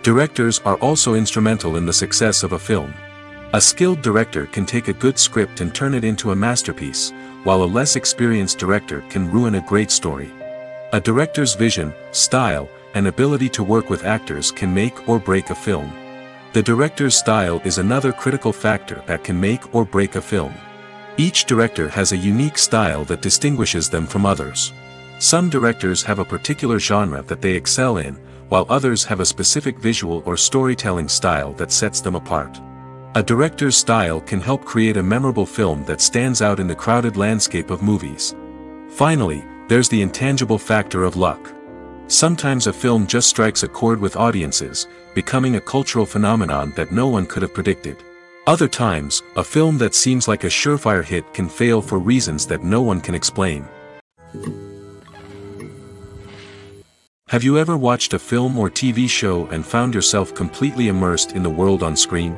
Directors are also instrumental in the success of a film. A skilled director can take a good script and turn it into a masterpiece, while a less experienced director can ruin a great story. A director's vision, style, and ability to work with actors can make or break a film. The director's style is another critical factor that can make or break a film. Each director has a unique style that distinguishes them from others. Some directors have a particular genre that they excel in, while others have a specific visual or storytelling style that sets them apart. A director's style can help create a memorable film that stands out in the crowded landscape of movies. Finally, there's the intangible factor of luck. Sometimes a film just strikes a chord with audiences, becoming a cultural phenomenon that no one could have predicted. Other times, a film that seems like a surefire hit can fail for reasons that no one can explain. Have you ever watched a film or TV show and found yourself completely immersed in the world on screen?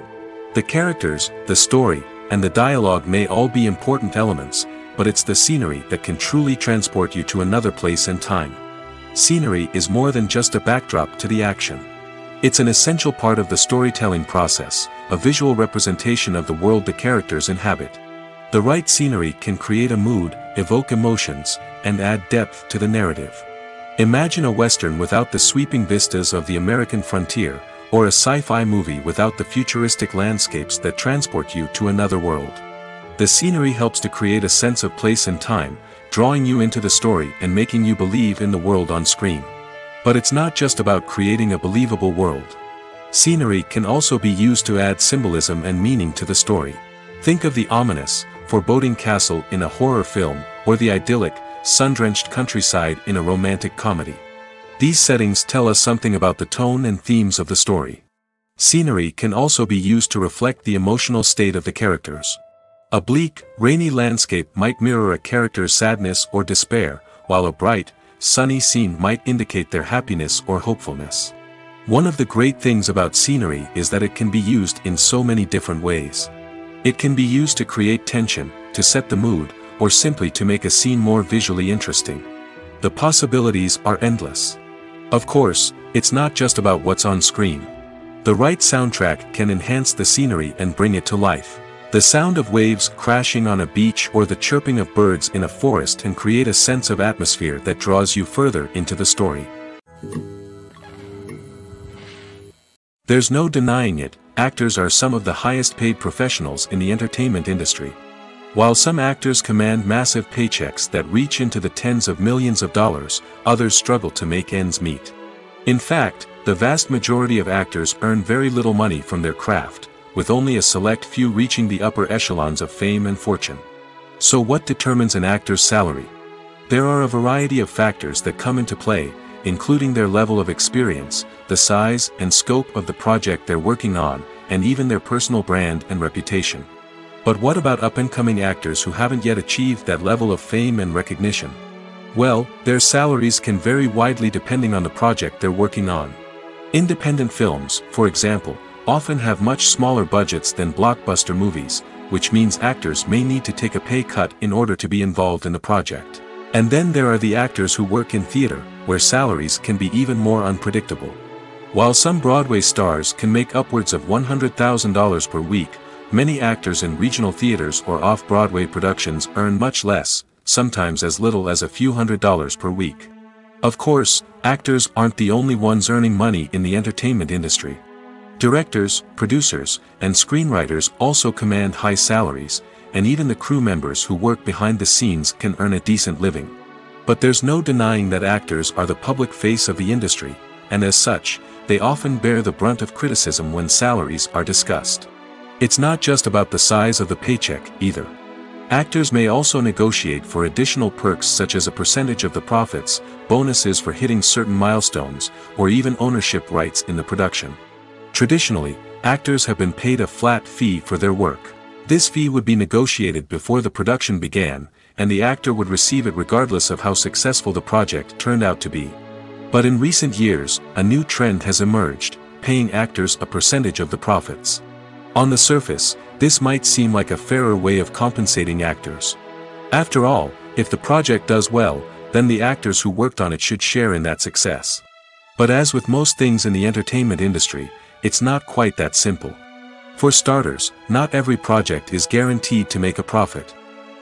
The characters, the story, and the dialogue may all be important elements, but it's the scenery that can truly transport you to another place and time. Scenery is more than just a backdrop to the action. It's an essential part of the storytelling process, a visual representation of the world the characters inhabit. The right scenery can create a mood, evoke emotions, and add depth to the narrative. Imagine a Western without the sweeping vistas of the American frontier, or a sci-fi movie without the futuristic landscapes that transport you to another world. The scenery helps to create a sense of place and time, drawing you into the story and making you believe in the world on screen. But it's not just about creating a believable world. Scenery can also be used to add symbolism and meaning to the story. Think of the ominous, foreboding castle in a horror film, or the idyllic, sun-drenched countryside in a romantic comedy. These settings tell us something about the tone and themes of the story. Scenery can also be used to reflect the emotional state of the characters. A bleak, rainy landscape might mirror a character's sadness or despair, while a bright, sunny scene might indicate their happiness or hopefulness. One of the great things about scenery is that it can be used in so many different ways. It can be used to create tension, to set the mood, or simply to make a scene more visually interesting. The possibilities are endless. Of course, it's not just about what's on screen. The right soundtrack can enhance the scenery and bring it to life. The sound of waves crashing on a beach or the chirping of birds in a forest can create a sense of atmosphere that draws you further into the story. There's no denying it, actors are some of the highest paid professionals in the entertainment industry. While some actors command massive paychecks that reach into the tens of millions of dollars, others struggle to make ends meet. In fact, the vast majority of actors earn very little money from their craft, with only a select few reaching the upper echelons of fame and fortune. So what determines an actor's salary? There are a variety of factors that come into play, including their level of experience, the size and scope of the project they're working on, and even their personal brand and reputation. But what about up-and-coming actors who haven't yet achieved that level of fame and recognition? Well, their salaries can vary widely depending on the project they're working on. Independent films, for example, often have much smaller budgets than blockbuster movies, which means actors may need to take a pay cut in order to be involved in the project. And then there are the actors who work in theater, where salaries can be even more unpredictable. While some Broadway stars can make upwards of $100,000 per week, many actors in regional theaters or off-Broadway productions earn much less, sometimes as little as a few $100s per week. Of course, actors aren't the only ones earning money in the entertainment industry. Directors, producers, and screenwriters also command high salaries, and even the crew members who work behind the scenes can earn a decent living. But there's no denying that actors are the public face of the industry, and as such, they often bear the brunt of criticism when salaries are discussed. It's not just about the size of the paycheck, either. Actors may also negotiate for additional perks such as a percentage of the profits, bonuses for hitting certain milestones, or even ownership rights in the production. Traditionally, actors have been paid a flat fee for their work. This fee would be negotiated before the production began, and the actor would receive it regardless of how successful the project turned out to be. But in recent years, a new trend has emerged, paying actors a percentage of the profits. On the surface, this might seem like a fairer way of compensating actors. After all, if the project does well, then the actors who worked on it should share in that success. But as with most things in the entertainment industry, it's not quite that simple. For starters, not every project is guaranteed to make a profit.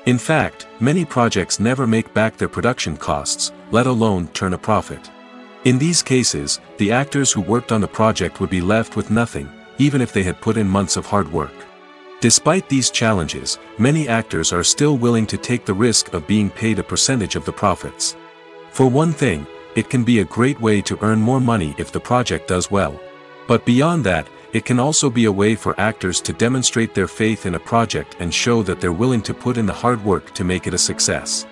In fact, many projects never make back their production costs, let alone turn a profit. In these cases, the actors who worked on the project would be left with nothing, even if they had put in months of hard work. Despite these challenges, many actors are still willing to take the risk of being paid a percentage of the profits. For one thing, it can be a great way to earn more money if the project does well. But beyond that, it can also be a way for actors to demonstrate their faith in a project and show that they're willing to put in the hard work to make it a success.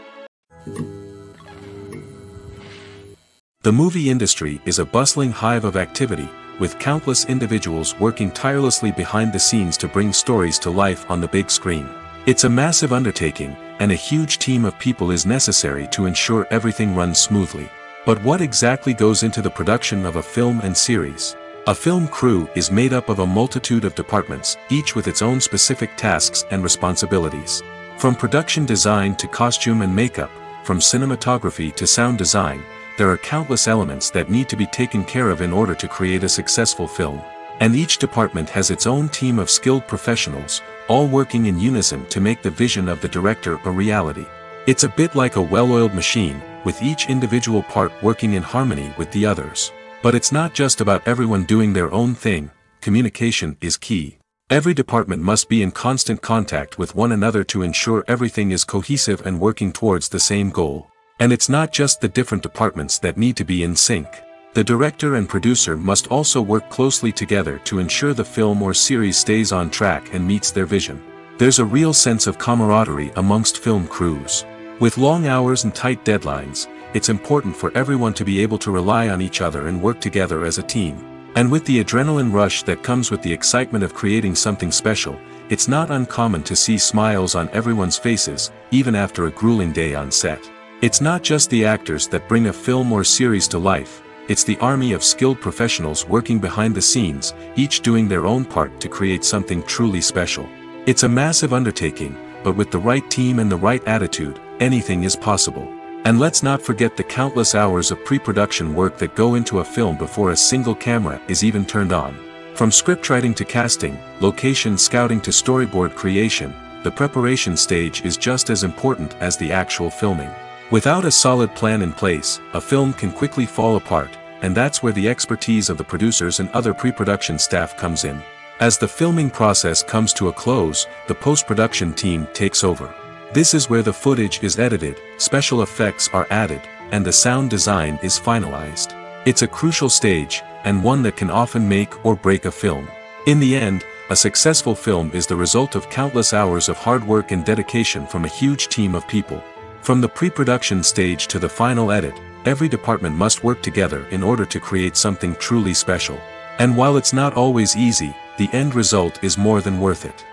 The movie industry is a bustling hive of activity, with countless individuals working tirelessly behind the scenes to bring stories to life on the big screen. It's a massive undertaking, and a huge team of people is necessary to ensure everything runs smoothly. But what exactly goes into the production of a film and series? A film crew is made up of a multitude of departments, each with its own specific tasks and responsibilities. From production design to costume and makeup, from cinematography to sound design, there are countless elements that need to be taken care of in order to create a successful film. And each department has its own team of skilled professionals, all working in unison to make the vision of the director a reality. It's a bit like a well-oiled machine, with each individual part working in harmony with the others. But it's not just about everyone doing their own thing, communication is key. Every department must be in constant contact with one another to ensure everything is cohesive and working towards the same goal. And it's not just the different departments that need to be in sync. The director and producer must also work closely together to ensure the film or series stays on track and meets their vision. There's a real sense of camaraderie amongst film crews. With long hours and tight deadlines, it's important for everyone to be able to rely on each other and work together as a team. And with the adrenaline rush that comes with the excitement of creating something special, it's not uncommon to see smiles on everyone's faces, even after a grueling day on set. It's not just the actors that bring a film or series to life, it's the army of skilled professionals working behind the scenes, each doing their own part to create something truly special. It's a massive undertaking, but with the right team and the right attitude, anything is possible. And let's not forget the countless hours of pre-production work that go into a film before a single camera is even turned on. From scriptwriting to casting, location scouting to storyboard creation, the preparation stage is just as important as the actual filming. Without a solid plan in place, a film can quickly fall apart, and that's where the expertise of the producers and other pre-production staff comes in. As the filming process comes to a close, the post-production team takes over. This is where the footage is edited, special effects are added, and the sound design is finalized. It's a crucial stage, and one that can often make or break a film. In the end, a successful film is the result of countless hours of hard work and dedication from a huge team of people. From the pre-production stage to the final edit, every department must work together in order to create something truly special. And while it's not always easy, the end result is more than worth it.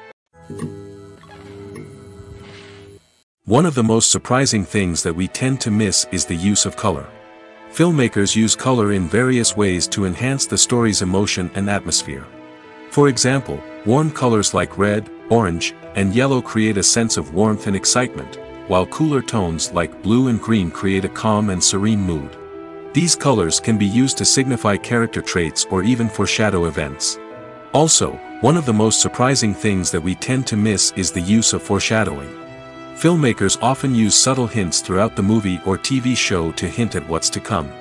One of the most surprising things that we tend to miss is the use of color. Filmmakers use color in various ways to enhance the story's emotion and atmosphere. For example, warm colors like red, orange, and yellow create a sense of warmth and excitement, while cooler tones like blue and green create a calm and serene mood. These colors can be used to signify character traits or even foreshadow events. Also, one of the most surprising things that we tend to miss is the use of foreshadowing. Filmmakers often use subtle hints throughout the movie or TV show to hint at what's to come.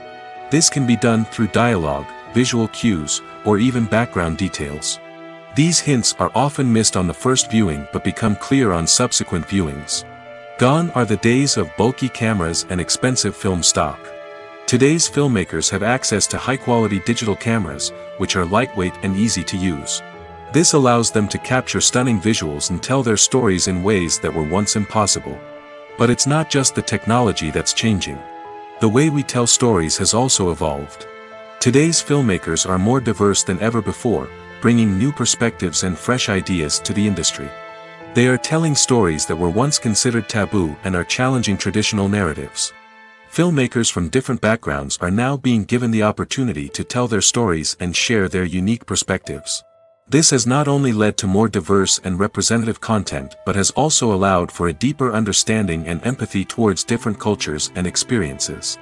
This can be done through dialogue, visual cues, or even background details. These hints are often missed on the first viewing but become clear on subsequent viewings. Gone are the days of bulky cameras and expensive film stock. Today's filmmakers have access to high-quality digital cameras, which are lightweight and easy to use. This allows them to capture stunning visuals and tell their stories in ways that were once impossible. But it's not just the technology that's changing. The way we tell stories has also evolved. Today's filmmakers are more diverse than ever before, bringing new perspectives and fresh ideas to the industry. They are telling stories that were once considered taboo and are challenging traditional narratives. Filmmakers from different backgrounds are now being given the opportunity to tell their stories and share their unique perspectives. This has not only led to more diverse and representative content but has also allowed for a deeper understanding and empathy towards different cultures and experiences.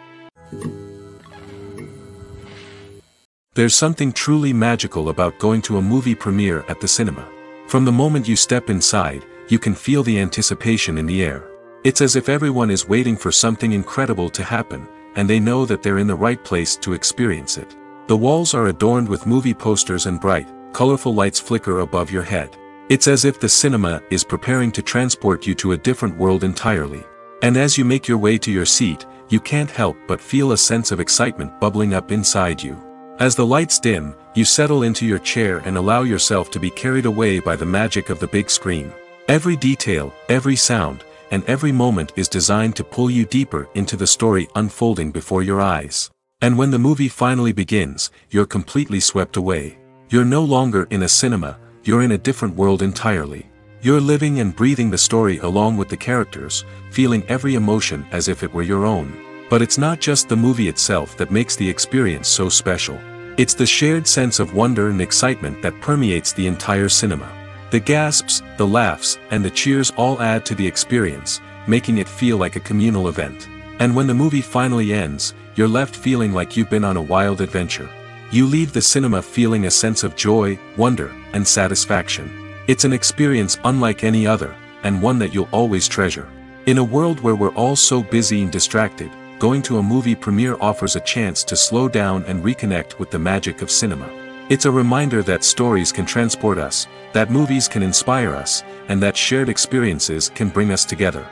There's something truly magical about going to a movie premiere at the cinema. From the moment you step inside, you can feel the anticipation in the air. It's as if everyone is waiting for something incredible to happen, and they know that they're in the right place to experience it. The walls are adorned with movie posters and bright, colorful lights flicker above your head. It's as if the cinema is preparing to transport you to a different world entirely. And as you make your way to your seat, you can't help but feel a sense of excitement bubbling up inside you. As the lights dim, you settle into your chair and allow yourself to be carried away by the magic of the big screen. Every detail, every sound, and every moment is designed to pull you deeper into the story unfolding before your eyes. And when the movie finally begins, you're completely swept away. You're no longer in a cinema, you're in a different world entirely. You're living and breathing the story along with the characters, feeling every emotion as if it were your own. But it's not just the movie itself that makes the experience so special. It's the shared sense of wonder and excitement that permeates the entire cinema. The gasps, the laughs, and the cheers all add to the experience, making it feel like a communal event. And when the movie finally ends, you're left feeling like you've been on a wild adventure. You leave the cinema feeling a sense of joy, wonder, and satisfaction. It's an experience unlike any other, and one that you'll always treasure. In a world where we're all so busy and distracted, going to a movie premiere offers a chance to slow down and reconnect with the magic of cinema. It's a reminder that stories can transport us, that movies can inspire us, and that shared experiences can bring us together.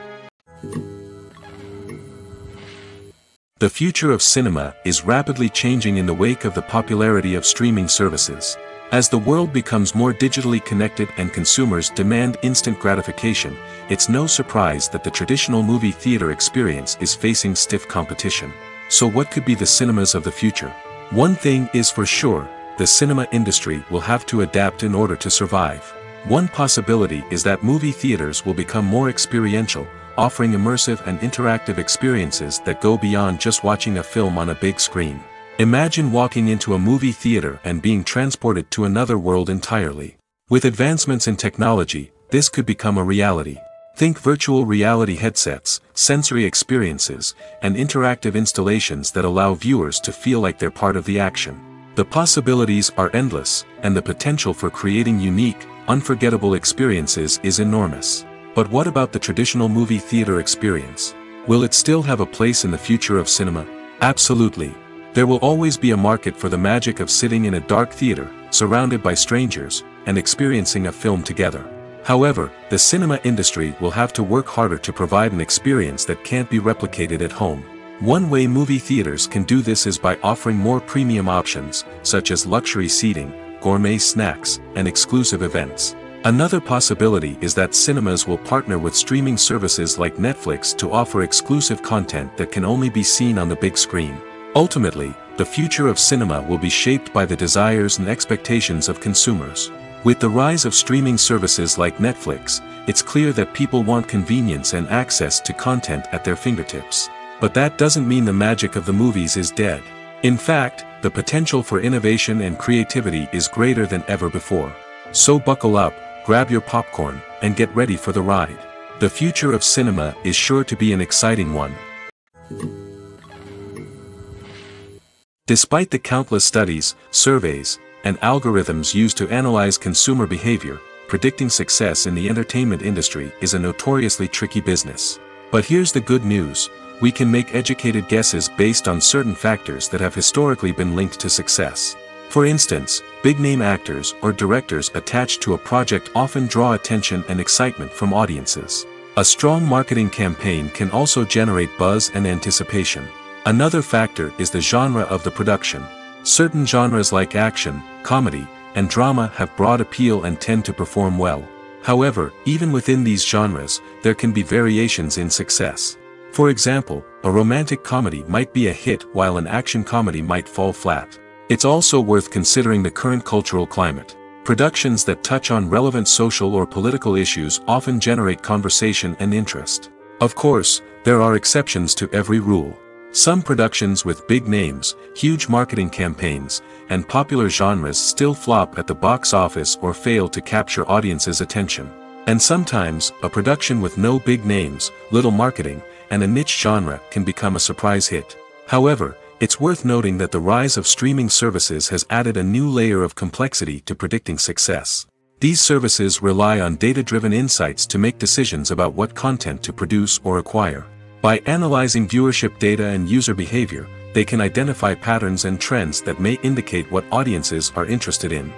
The future of cinema is rapidly changing in the wake of the popularity of streaming services. As the world becomes more digitally connected and consumers demand instant gratification, it's no surprise that the traditional movie theater experience is facing stiff competition. So what could be the cinemas of the future? One thing is for sure, the cinema industry will have to adapt in order to survive. One possibility is that movie theaters will become more experiential, offering immersive and interactive experiences that go beyond just watching a film on a big screen. Imagine walking into a movie theater and being transported to another world entirely. With advancements in technology, this could become a reality. Think virtual reality headsets, sensory experiences, and interactive installations that allow viewers to feel like they're part of the action. The possibilities are endless, and the potential for creating unique, unforgettable experiences is enormous. But what about the traditional movie theater experience? Will it still have a place in the future of cinema? Absolutely. There will always be a market for the magic of sitting in a dark theater, surrounded by strangers, and experiencing a film together. However, the cinema industry will have to work harder to provide an experience that can't be replicated at home. One way movie theaters can do this is by offering more premium options, such as luxury seating, gourmet snacks, and exclusive events. Another possibility is that cinemas will partner with streaming services like Netflix to offer exclusive content that can only be seen on the big screen. Ultimately, the future of cinema will be shaped by the desires and expectations of consumers. With the rise of streaming services like Netflix, it's clear that people want convenience and access to content at their fingertips. But that doesn't mean the magic of the movies is dead. In fact, the potential for innovation and creativity is greater than ever before. So buckle up, grab your popcorn, and get ready for the ride. The future of cinema is sure to be an exciting one. Despite the countless studies, surveys, and algorithms used to analyze consumer behavior, predicting success in the entertainment industry is a notoriously tricky business. But here's the good news. We can make educated guesses based on certain factors that have historically been linked to success. For instance, big-name actors or directors attached to a project often draw attention and excitement from audiences. A strong marketing campaign can also generate buzz and anticipation. Another factor is the genre of the production. Certain genres like action, comedy, and drama have broad appeal and tend to perform well. However, even within these genres, there can be variations in success. For example, a romantic comedy might be a hit while an action comedy might fall flat. It's also worth considering the current cultural climate. Productions that touch on relevant social or political issues often generate conversation and interest. Of course, there are exceptions to every rule. Some productions with big names, huge marketing campaigns, and popular genres still flop at the box office or fail to capture audiences' attention. And sometimes, a production with no big names, little marketing, and a niche genre can become a surprise hit. However, it's worth noting that the rise of streaming services has added a new layer of complexity to predicting success. These services rely on data-driven insights to make decisions about what content to produce or acquire. By analyzing viewership data and user behavior, they can identify patterns and trends that may indicate what audiences are interested in.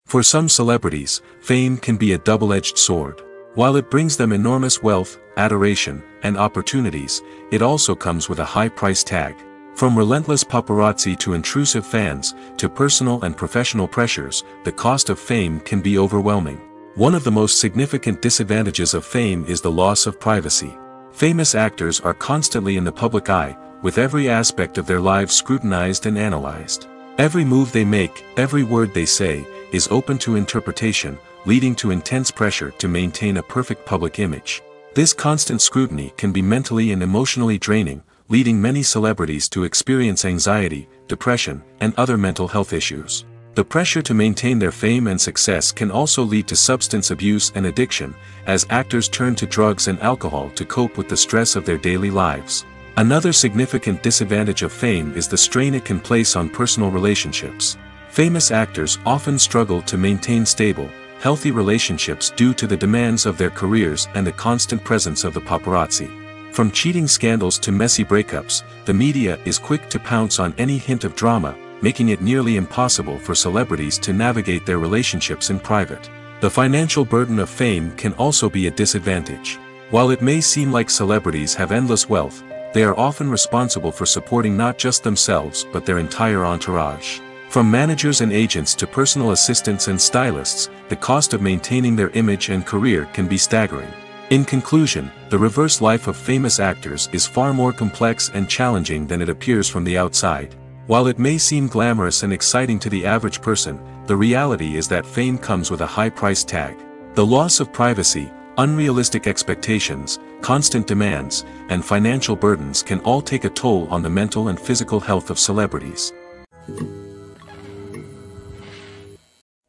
For some celebrities, fame can be a double-edged sword. While it brings them enormous wealth, adoration, and opportunities, it also comes with a high price tag. From relentless paparazzi to intrusive fans, to personal and professional pressures, the cost of fame can be overwhelming. One of the most significant disadvantages of fame is the loss of privacy. Famous actors are constantly in the public eye, with every aspect of their lives scrutinized and analyzed. Every move they make, every word they say, is open to interpretation, leading to intense pressure to maintain a perfect public image. This constant scrutiny can be mentally and emotionally draining, leading many celebrities to experience anxiety, depression, and other mental health issues. The pressure to maintain their fame and success can also lead to substance abuse and addiction, as actors turn to drugs and alcohol to cope with the stress of their daily lives. Another significant disadvantage of fame is the strain it can place on personal relationships. Famous actors often struggle to maintain stable, healthy relationships due to the demands of their careers and the constant presence of the paparazzi. From cheating scandals to messy breakups, the media is quick to pounce on any hint of drama, making it nearly impossible for celebrities to navigate their relationships in private. The financial burden of fame can also be a disadvantage. While it may seem like celebrities have endless wealth, they are often responsible for supporting not just themselves but their entire entourage. From managers and agents to personal assistants and stylists, the cost of maintaining their image and career can be staggering. In conclusion, the reverse life of famous actors is far more complex and challenging than it appears from the outside. While it may seem glamorous and exciting to the average person, the reality is that fame comes with a high price tag. The loss of privacy, unrealistic expectations, constant demands, and financial burdens can all take a toll on the mental and physical health of celebrities.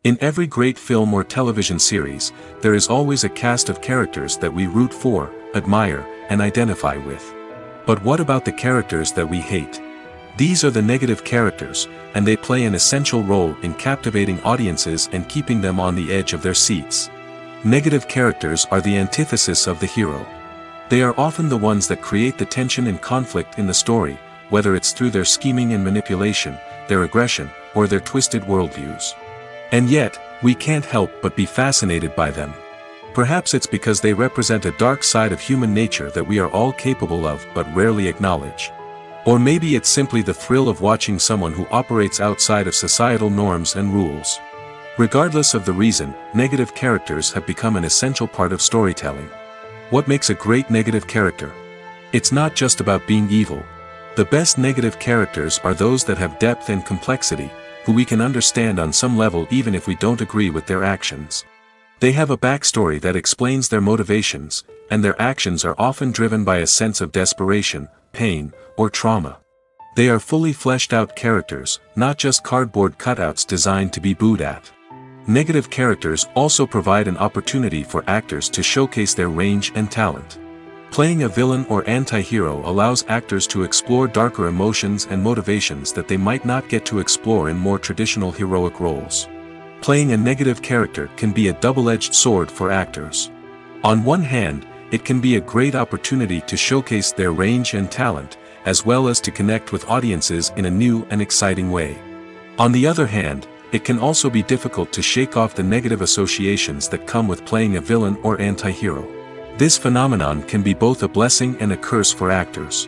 In every great film or television series, there is always a cast of characters that we root for, admire, and identify with. But what about the characters that we hate? These are the negative characters, and they play an essential role in captivating audiences and keeping them on the edge of their seats. Negative characters are the antithesis of the hero. They are often the ones that create the tension and conflict in the story, whether it's through their scheming and manipulation, their aggression, or their twisted worldviews. And yet, we can't help but be fascinated by them. Perhaps it's because they represent a dark side of human nature that we are all capable of but rarely acknowledge. Or maybe it's simply the thrill of watching someone who operates outside of societal norms and rules. Regardless of the reason, negative characters have become an essential part of storytelling. What makes a great negative character? It's not just about being evil. The best negative characters are those that have depth and complexity, who we can understand on some level even if we don't agree with their actions. They have a backstory that explains their motivations, and their actions are often driven by a sense of desperation, pain, or trauma. They are fully fleshed out characters, not just cardboard cutouts designed to be booed at. Negative characters also provide an opportunity for actors to showcase their range and talent. Playing a villain or anti-hero allows actors to explore darker emotions and motivations that they might not get to explore in more traditional heroic roles. Playing a negative character can be a double-edged sword for actors. On one hand, it can be a great opportunity to showcase their range and talent, as well as to connect with audiences in a new and exciting way. On the other hand, it can also be difficult to shake off the negative associations that come with playing a villain or anti-hero. This phenomenon can be both a blessing and a curse for actors.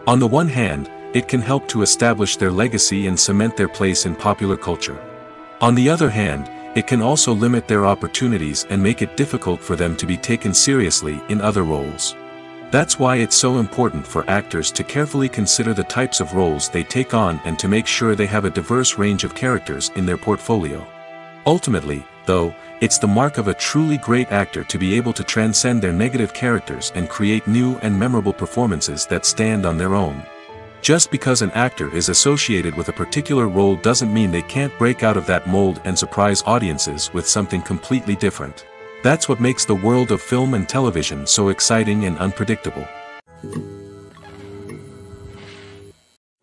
On the one hand, it can help to establish their legacy and cement their place in popular culture. On the other hand, it can also limit their opportunities and make it difficult for them to be taken seriously in other roles. That's why it's so important for actors to carefully consider the types of roles they take on and to make sure they have a diverse range of characters in their portfolio. Ultimately, though, it's the mark of a truly great actor to be able to transcend their negative characters and create new and memorable performances that stand on their own. Just because an actor is associated with a particular role doesn't mean they can't break out of that mold and surprise audiences with something completely different. That's what makes the world of film and television so exciting and unpredictable.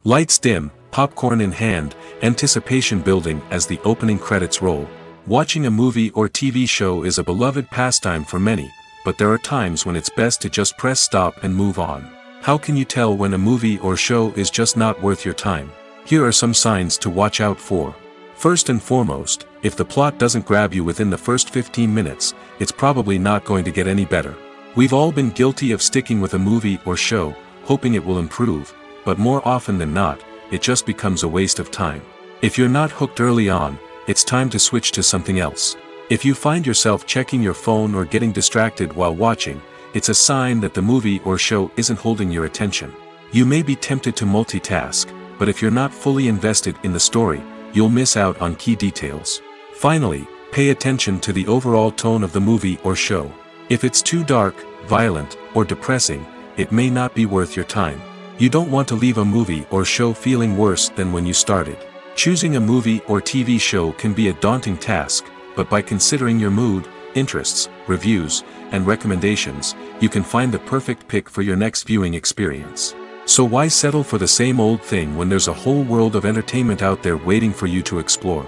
Lights dim, popcorn in hand, anticipation building as the opening credits roll. Watching a movie or TV show is a beloved pastime for many, but there are times when it's best to just press stop and move on. How can you tell when a movie or show is just not worth your time? Here are some signs to watch out for. First and foremost, if the plot doesn't grab you within the first 15 minutes, it's probably not going to get any better. We've all been guilty of sticking with a movie or show, hoping it will improve, but more often than not, it just becomes a waste of time. If you're not hooked early on, it's time to switch to something else. If you find yourself checking your phone or getting distracted while watching, it's a sign that the movie or show isn't holding your attention. You may be tempted to multitask, but if you're not fully invested in the story, you'll miss out on key details. Finally, pay attention to the overall tone of the movie or show. If it's too dark, violent, or depressing, it may not be worth your time. You don't want to leave a movie or show feeling worse than when you started. Choosing a movie or TV show can be a daunting task, but by considering your mood, interests, reviews, and recommendations, you can find the perfect pick for your next viewing experience. So why settle for the same old thing when there's a whole world of entertainment out there waiting for you to explore?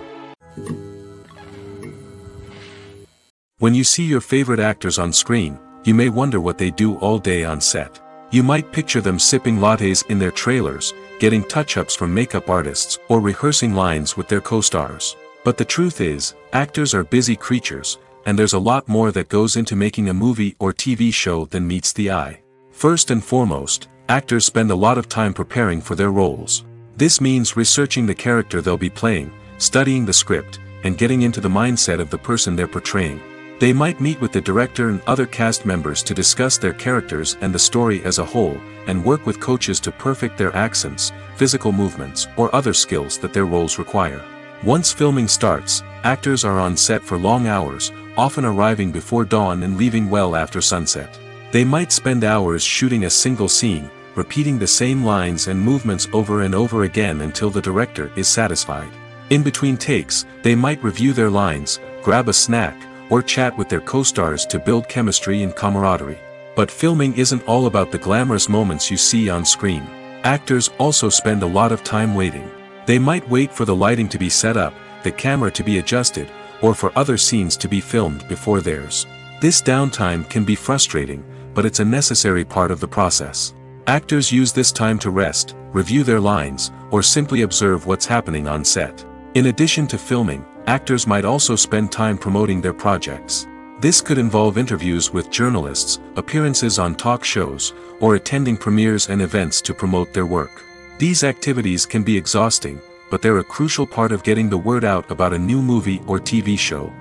When you see your favorite actors on screen, you may wonder what they do all day on set. You might picture them sipping lattes in their trailers, getting touch-ups from makeup artists, or rehearsing lines with their co-stars. But the truth is, actors are busy creatures, and there's a lot more that goes into making a movie or TV show than meets the eye. First and foremost, actors spend a lot of time preparing for their roles. This means researching the character they'll be playing, studying the script, and getting into the mindset of the person they're portraying. They might meet with the director and other cast members to discuss their characters and the story as a whole, and work with coaches to perfect their accents, physical movements, or other skills that their roles require. Once filming starts, actors are on set for long hours, often arriving before dawn and leaving well after sunset. They might spend hours shooting a single scene, repeating the same lines and movements over and over again until the director is satisfied. In between takes, they might review their lines, grab a snack, or chat with their co-stars to build chemistry and camaraderie. But filming isn't all about the glamorous moments you see on screen. Actors also spend a lot of time waiting. They might wait for the lighting to be set up, the camera to be adjusted, or for other scenes to be filmed before theirs. This downtime can be frustrating, but it's a necessary part of the process. Actors use this time to rest, review their lines, or simply observe what's happening on set. In addition to filming, actors might also spend time promoting their projects. This could involve interviews with journalists, appearances on talk shows, or attending premieres and events to promote their work. These activities can be exhausting, but they're a crucial part of getting the word out about a new movie or TV show.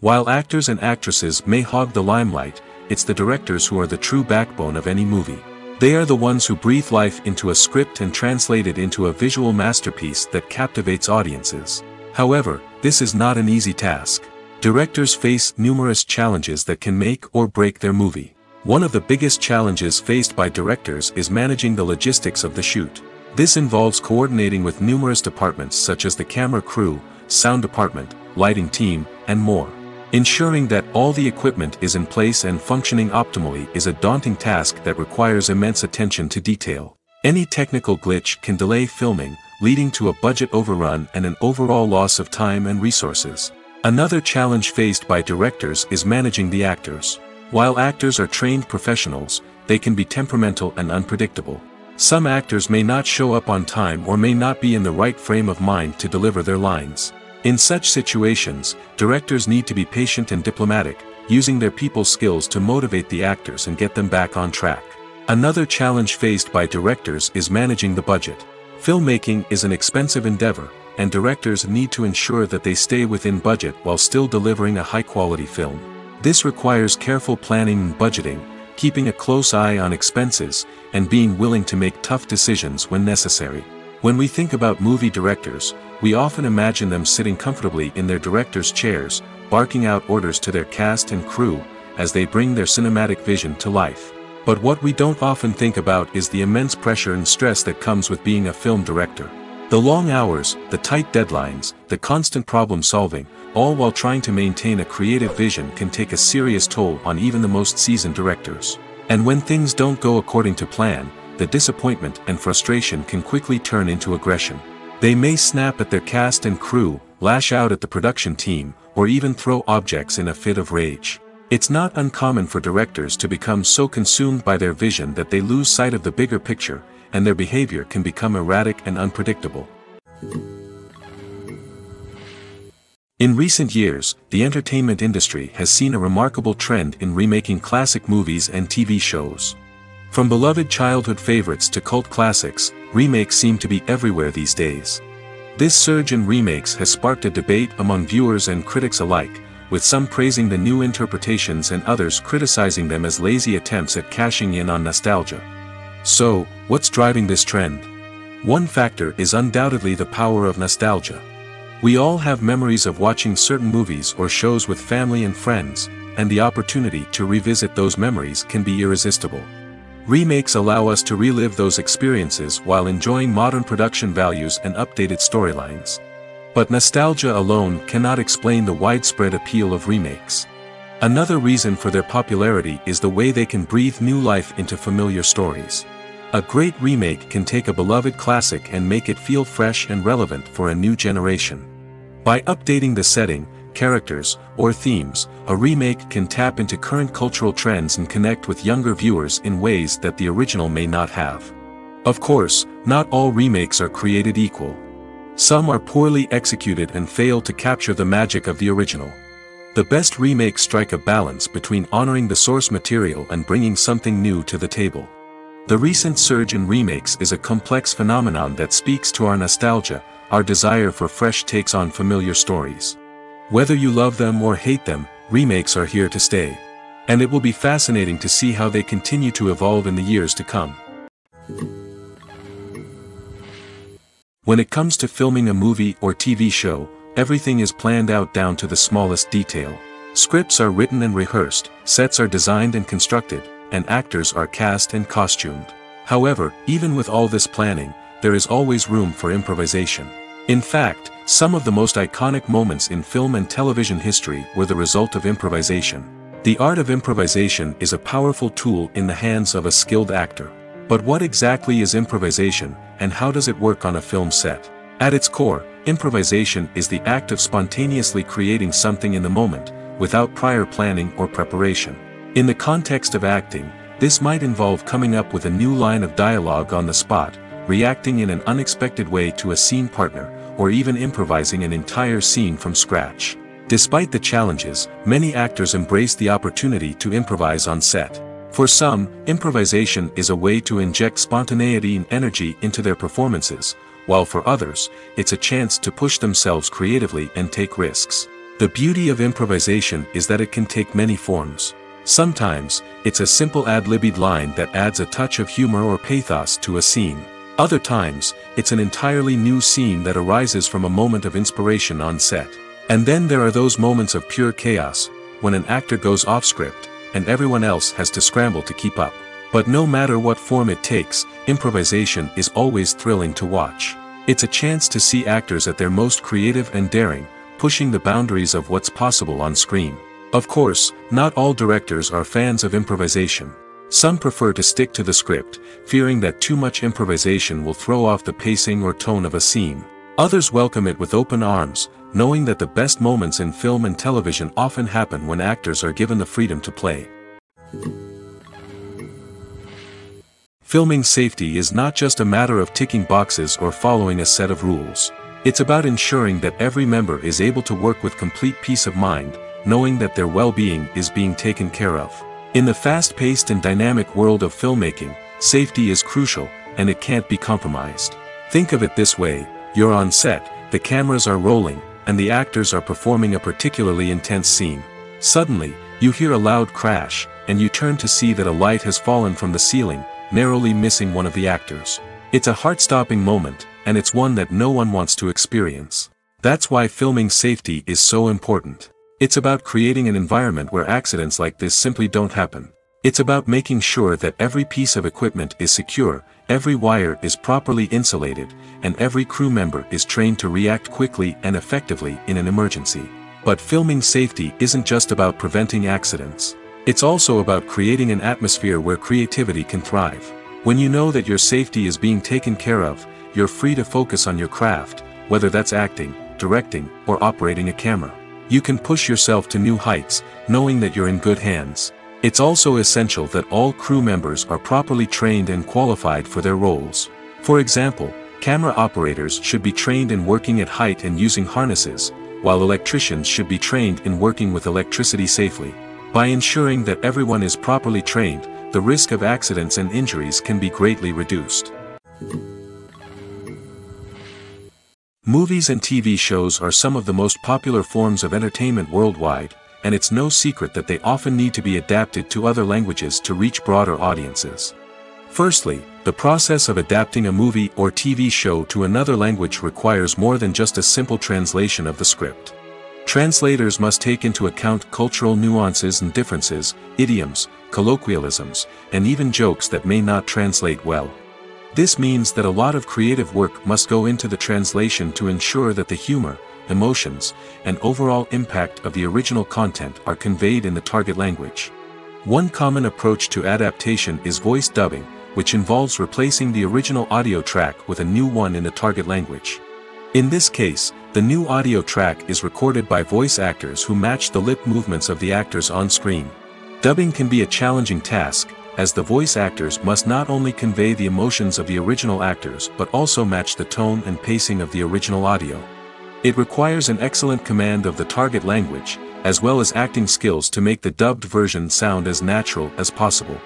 While actors and actresses may hog the limelight, it's the directors who are the true backbone of any movie. They are the ones who breathe life into a script and translate it into a visual masterpiece that captivates audiences. However, this is not an easy task. Directors face numerous challenges that can make or break their movie. One of the biggest challenges faced by directors is managing the logistics of the shoot. This involves coordinating with numerous departments such as the camera crew, sound department, lighting team, and more. Ensuring that all the equipment is in place and functioning optimally is a daunting task that requires immense attention to detail. Any technical glitch can delay filming, leading to a budget overrun and an overall loss of time and resources. Another challenge faced by directors is managing the actors. While actors are trained professionals, they can be temperamental and unpredictable. Some actors may not show up on time or may not be in the right frame of mind to deliver their lines. In such situations, directors need to be patient and diplomatic, using their people skills to motivate the actors and get them back on track. Another challenge faced by directors is managing the budget. Filmmaking is an expensive endeavor, and directors need to ensure that they stay within budget while still delivering a high-quality film. This requires careful planning and budgeting, keeping a close eye on expenses, and being willing to make tough decisions when necessary. When we think about movie directors, we often imagine them sitting comfortably in their director's chairs, barking out orders to their cast and crew, as they bring their cinematic vision to life. But what we don't often think about is the immense pressure and stress that comes with being a film director. The long hours, the tight deadlines, the constant problem solving, all while trying to maintain a creative vision can take a serious toll on even the most seasoned directors. And when things don't go according to plan, the disappointment and frustration can quickly turn into aggression. They may snap at their cast and crew, lash out at the production team, or even throw objects in a fit of rage. It's not uncommon for directors to become so consumed by their vision that they lose sight of the bigger picture, and their behavior can become erratic and unpredictable. In recent years, the entertainment industry has seen a remarkable trend in remaking classic movies and TV shows. From beloved childhood favorites to cult classics, remakes seem to be everywhere these days. This surge in remakes has sparked a debate among viewers and critics alike, with some praising the new interpretations and others criticizing them as lazy attempts at cashing in on nostalgia. So, what's driving this trend? One factor is undoubtedly the power of nostalgia. We all have memories of watching certain movies or shows with family and friends, and the opportunity to revisit those memories can be irresistible. Remakes allow us to relive those experiences while enjoying modern production values and updated storylines. But nostalgia alone cannot explain the widespread appeal of remakes. Another reason for their popularity is the way they can breathe new life into familiar stories. A great remake can take a beloved classic and make it feel fresh and relevant for a new generation. By updating the setting, characters, or themes, a remake can tap into current cultural trends and connect with younger viewers in ways that the original may not have. Of course, not all remakes are created equal. Some are poorly executed and fail to capture the magic of the original. The best remakes strike a balance between honoring the source material and bringing something new to the table. The recent surge in remakes is a complex phenomenon that speaks to our nostalgia, our desire for fresh takes on familiar stories. Whether you love them or hate them, remakes are here to stay. And it will be fascinating to see how they continue to evolve in the years to come. When it comes to filming a movie or TV show, everything is planned out down to the smallest detail. Scripts are written and rehearsed, sets are designed and constructed, and actors are cast and costumed. However, even with all this planning, there is always room for improvisation. In fact, some of the most iconic moments in film and television history were the result of improvisation. The art of improvisation is a powerful tool in the hands of a skilled actor. But what exactly is improvisation, and how does it work on a film set? At its core, improvisation is the act of spontaneously creating something in the moment, without prior planning or preparation. In the context of acting, this might involve coming up with a new line of dialogue on the spot, reacting in an unexpected way to a scene partner, or even improvising an entire scene from scratch. Despite the challenges, many actors embrace the opportunity to improvise on set. For some, improvisation is a way to inject spontaneity and energy into their performances, while for others, it's a chance to push themselves creatively and take risks. The beauty of improvisation is that it can take many forms. Sometimes, it's a simple ad-libbed line that adds a touch of humor or pathos to a scene. Other times, it's an entirely new scene that arises from a moment of inspiration on set. And then there are those moments of pure chaos, when an actor goes off script, and everyone else has to scramble to keep up. But no matter what form it takes, improvisation is always thrilling to watch. It's a chance to see actors at their most creative and daring, pushing the boundaries of what's possible on screen. Of course, not all directors are fans of improvisation. Some prefer to stick to the script, fearing that too much improvisation will throw off the pacing or tone of a scene. Others welcome it with open arms, knowing that the best moments in film and television often happen when actors are given the freedom to play. Filming safety is not just a matter of ticking boxes or following a set of rules. It's about ensuring that every member is able to work with complete peace of mind, knowing that their well-being is being taken care of. In the fast-paced and dynamic world of filmmaking, safety is crucial, and it can't be compromised. Think of it this way: you're on set, the cameras are rolling, and the actors are performing a particularly intense scene. Suddenly, you hear a loud crash, and you turn to see that a light has fallen from the ceiling, narrowly missing one of the actors. It's a heart-stopping moment, and it's one that no one wants to experience. That's why filming safety is so important. It's about creating an environment where accidents like this simply don't happen. It's about making sure that every piece of equipment is secure, every wire is properly insulated, and every crew member is trained to react quickly and effectively in an emergency. But filming safety isn't just about preventing accidents. It's also about creating an atmosphere where creativity can thrive. When you know that your safety is being taken care of, you're free to focus on your craft, whether that's acting, directing, or operating a camera. You can push yourself to new heights, knowing that you're in good hands. It's also essential that all crew members are properly trained and qualified for their roles. For example, camera operators should be trained in working at height and using harnesses, while electricians should be trained in working with electricity safely. By ensuring that everyone is properly trained, the risk of accidents and injuries can be greatly reduced. Movies and TV shows are some of the most popular forms of entertainment worldwide, and it's no secret that they often need to be adapted to other languages to reach broader audiences. Firstly, the process of adapting a movie or TV show to another language requires more than just a simple translation of the script. Translators must take into account cultural nuances and differences, idioms, colloquialisms, and even jokes that may not translate well. This means that a lot of creative work must go into the translation to ensure that the humor, emotions, and overall impact of the original content are conveyed in the target language. One common approach to adaptation is voice dubbing, which involves replacing the original audio track with a new one in the target language. In this case, The new audio track is recorded by voice actors who match the lip movements of the actors on screen. Dubbing can be a challenging task, as the voice actors must not only convey the emotions of the original actors but also match the tone and pacing of the original audio. It requires an excellent command of the target language, as well as acting skills to make the dubbed version sound as natural as possible.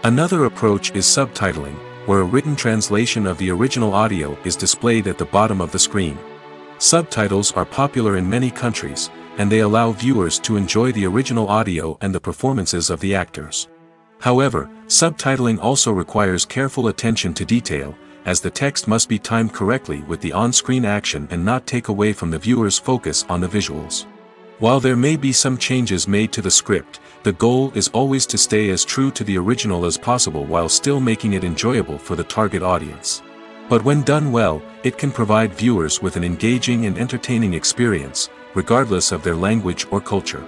Another approach is subtitling, where a written translation of the original audio is displayed at the bottom of the screen. Subtitles are popular in many countries, and they allow viewers to enjoy the original audio and the performances of the actors. However, subtitling also requires careful attention to detail, as the text must be timed correctly with the on-screen action and not take away from the viewer's focus on the visuals. While there may be some changes made to the script, the goal is always to stay as true to the original as possible while still making it enjoyable for the target audience. But when done well, it can provide viewers with an engaging and entertaining experience, regardless of their language or culture.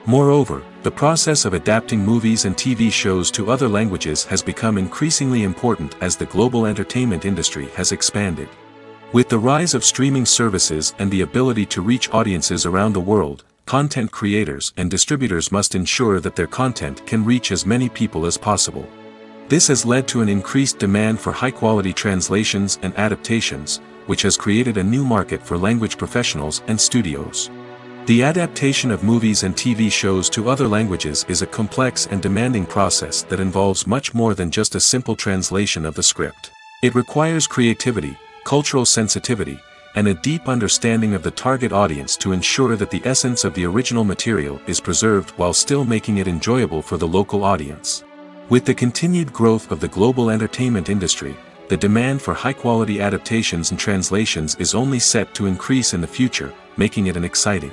Moreover, the process of adapting movies and TV shows to other languages has become increasingly important as the global entertainment industry has expanded. With the rise of streaming services and the ability to reach audiences around the world, content creators and distributors must ensure that their content can reach as many people as possible. This has led to an increased demand for high-quality translations and adaptations, which has created a new market for language professionals and studios. The adaptation of movies and TV shows to other languages is a complex and demanding process that involves much more than just a simple translation of the script. It requires creativity, cultural sensitivity, and a deep understanding of the target audience to ensure that the essence of the original material is preserved while still making it enjoyable for the local audience. With the continued growth of the global entertainment industry, the demand for high-quality adaptations and translations is only set to increase in the future, making it an exciting.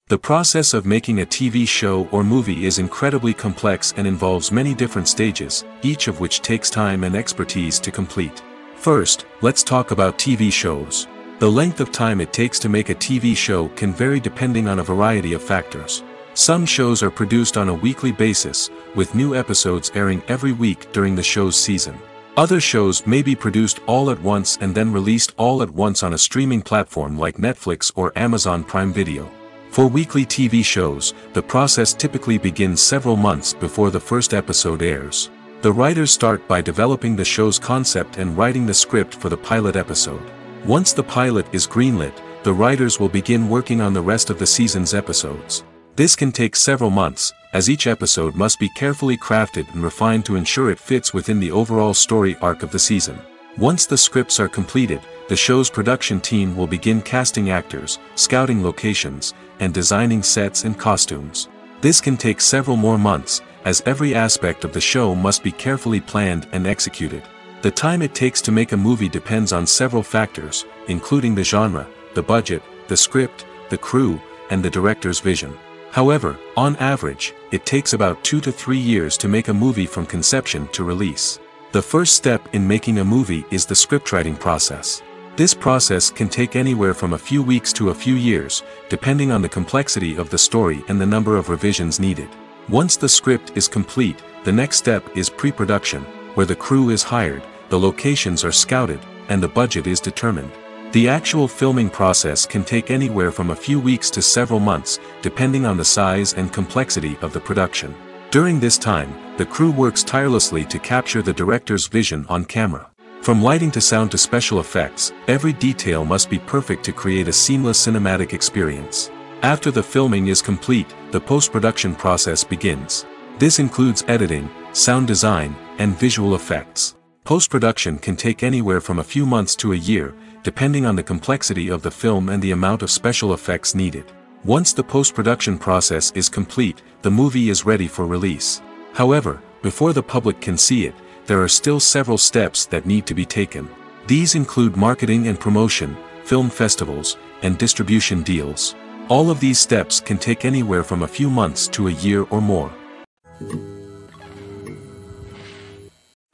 The process of making a TV show or movie is incredibly complex and involves many different stages, each of which takes time and expertise to complete. First, let's talk about TV shows. The length of time it takes to make a TV show can vary depending on a variety of factors. Some shows are produced on a weekly basis, with new episodes airing every week during the show's season. Other shows may be produced all at once and then released all at once on a streaming platform like Netflix or Amazon Prime Video. For weekly TV shows, the process typically begins several months before the first episode airs. The writers start by developing the show's concept and writing the script for the pilot episode. Once the pilot is greenlit, the writers will begin working on the rest of the season's episodes. This can take several months, as each episode must be carefully crafted and refined to ensure it fits within the overall story arc of the season. Once the scripts are completed, the show's production team will begin casting actors, scouting locations, and designing sets and costumes. This can take several more months, as every aspect of the show must be carefully planned and executed. The time it takes to make a movie depends on several factors, including the genre, the budget, the script, the crew, and the director's vision. However, on average, it takes about 2 to 3 years to make a movie from conception to release. The first step in making a movie is the scriptwriting process. This process can take anywhere from a few weeks to a few years, depending on the complexity of the story and the number of revisions needed. Once the script is complete, the next step is pre-production, where the crew is hired, the locations are scouted, and the budget is determined. The actual filming process can take anywhere from a few weeks to several months, depending on the size and complexity of the production. During this time, the crew works tirelessly to capture the director's vision on camera. From lighting to sound to special effects, every detail must be perfect to create a seamless cinematic experience. After the filming is complete, the post-production process begins. This includes editing, sound design, and visual effects. Post-production can take anywhere from a few months to a year, depending on the complexity of the film and the amount of special effects needed. Once the post-production process is complete, the movie is ready for release. However, before the public can see it, there are still several steps that need to be taken. These include marketing and promotion, film festivals, and distribution deals. All of these steps can take anywhere from a few months to a year or more.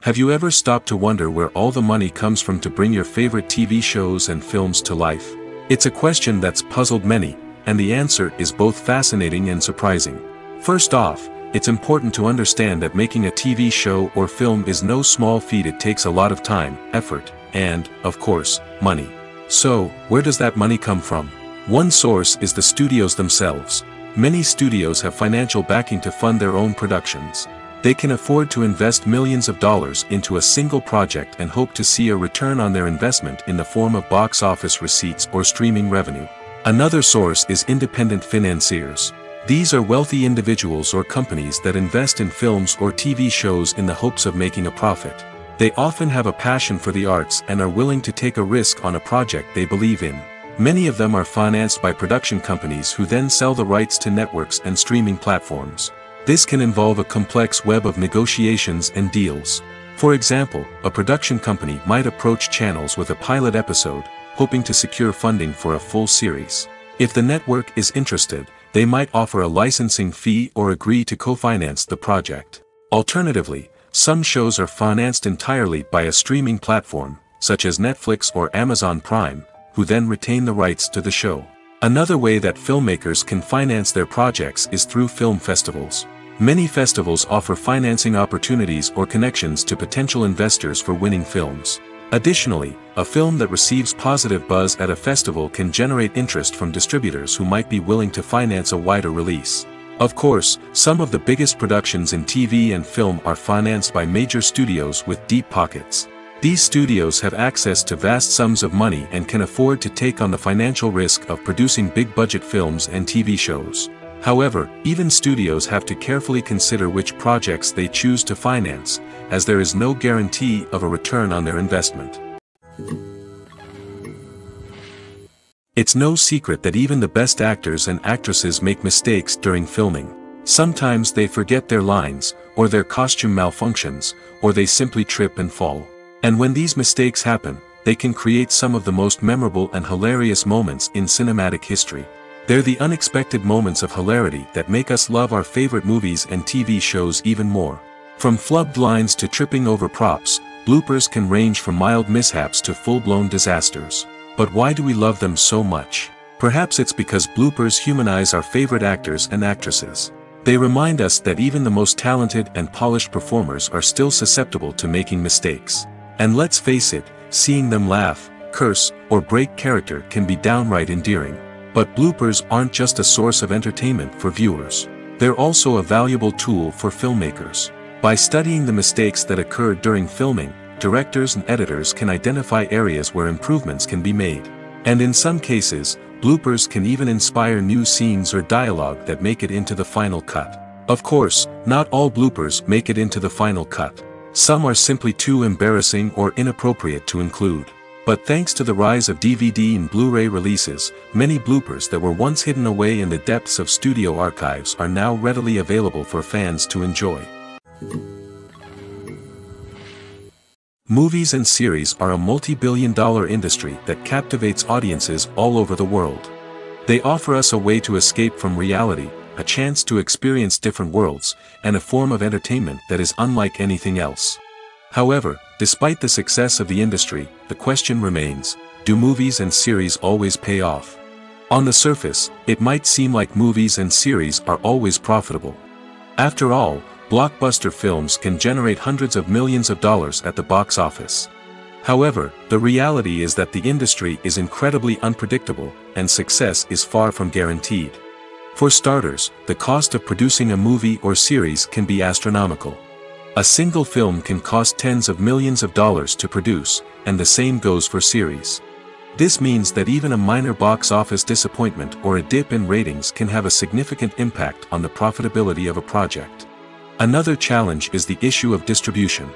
Have you ever stopped to wonder where all the money comes from to bring your favorite TV shows and films to life? It's a question that's puzzled many, and the answer is both fascinating and surprising. First off, it's important to understand that making a TV show or film is no small feat. It takes a lot of time, effort, and, of course, money. So, where does that money come from? One source is the studios themselves. Many studios have financial backing to fund their own productions. They can afford to invest millions of dollars into a single project and hope to see a return on their investment in the form of box office receipts or streaming revenue. Another source is independent financiers. These are wealthy individuals or companies that invest in films or TV shows in the hopes of making a profit. They often have a passion for the arts and are willing to take a risk on a project they believe in. Many of them are financed by production companies who then sell the rights to networks and streaming platforms. This can involve a complex web of negotiations and deals. For example, a production company might approach channels with a pilot episode, hoping to secure funding for a full series. If the network is interested, they might offer a licensing fee or agree to co-finance the project. Alternatively, some shows are financed entirely by a streaming platform, such as Netflix or Amazon Prime, who then retain the rights to the show. Another way that filmmakers can finance their projects is through film festivals. Many festivals offer financing opportunities or connections to potential investors for winning films. Additionally, a film that receives positive buzz at a festival can generate interest from distributors who might be willing to finance a wider release. Of course, some of the biggest productions in TV and film are financed by major studios with deep pockets. These studios have access to vast sums of money and can afford to take on the financial risk of producing big-budget films and TV shows. However, even studios have to carefully consider which projects they choose to finance, as there is no guarantee of a return on their investment. It's no secret that even the best actors and actresses make mistakes during filming. Sometimes they forget their lines, or their costume malfunctions, or they simply trip and fall. And when these mistakes happen, they can create some of the most memorable and hilarious moments in cinematic history. They're the unexpected moments of hilarity that make us love our favorite movies and TV shows even more. From flubbed lines to tripping over props, bloopers can range from mild mishaps to full-blown disasters. But why do we love them so much? Perhaps it's because bloopers humanize our favorite actors and actresses. They remind us that even the most talented and polished performers are still susceptible to making mistakes. And let's face it, seeing them laugh, curse, or break character can be downright endearing. But bloopers aren't just a source of entertainment for viewers. They're also a valuable tool for filmmakers. By studying the mistakes that occurred during filming, directors and editors can identify areas where improvements can be made. And in some cases, bloopers can even inspire new scenes or dialogue that make it into the final cut. Of course, not all bloopers make it into the final cut. Some are simply too embarrassing or inappropriate to include. But thanks to the rise of DVD and Blu-ray releases, many bloopers that were once hidden away in the depths of studio archives are now readily available for fans to enjoy. Movies and series are a multi-billion-dollar industry that captivates audiences all over the world. They offer us a way to escape from reality, a chance to experience different worlds, and a form of entertainment that is unlike anything else. However, despite the success of the industry, the question remains, do movies and series always pay off? On the surface, it might seem like movies and series are always profitable. After all, blockbuster films can generate hundreds of millions of dollars at the box office. However, the reality is that the industry is incredibly unpredictable, and success is far from guaranteed. For starters, the cost of producing a movie or series can be astronomical. A single film can cost tens of millions of dollars to produce, and the same goes for series. This means that even a minor box office disappointment or a dip in ratings can have a significant impact on the profitability of a project. Another challenge is the issue of distribution.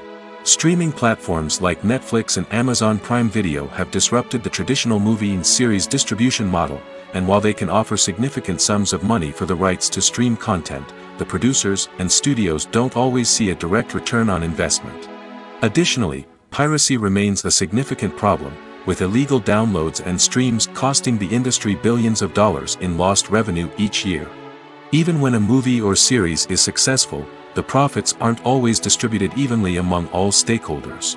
Streaming platforms like Netflix and Amazon Prime Video have disrupted the traditional movie and series distribution model, and while they can offer significant sums of money for the rights to stream content, the producers and studios don't always see a direct return on investment. Additionally, piracy remains a significant problem, with illegal downloads and streams costing the industry billions of dollars in lost revenue each year. Even when a movie or series is successful, the profits aren't always distributed evenly among all stakeholders.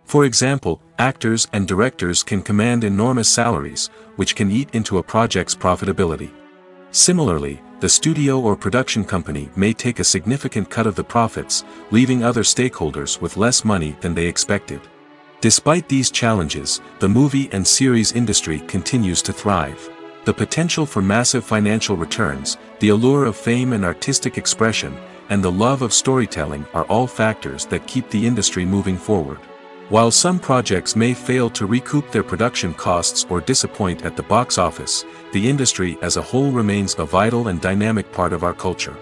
For example, actors and directors can command enormous salaries, which can eat into a project's profitability. Similarly, the studio or production company may take a significant cut of the profits, leaving other stakeholders with less money than they expected. Despite these challenges, the movie and series industry continues to thrive. The potential for massive financial returns, the allure of fame and artistic expression, and the love of storytelling are all factors that keep the industry moving forward. While some projects may fail to recoup their production costs or disappoint at the box office, the industry as a whole remains a vital and dynamic part of our culture.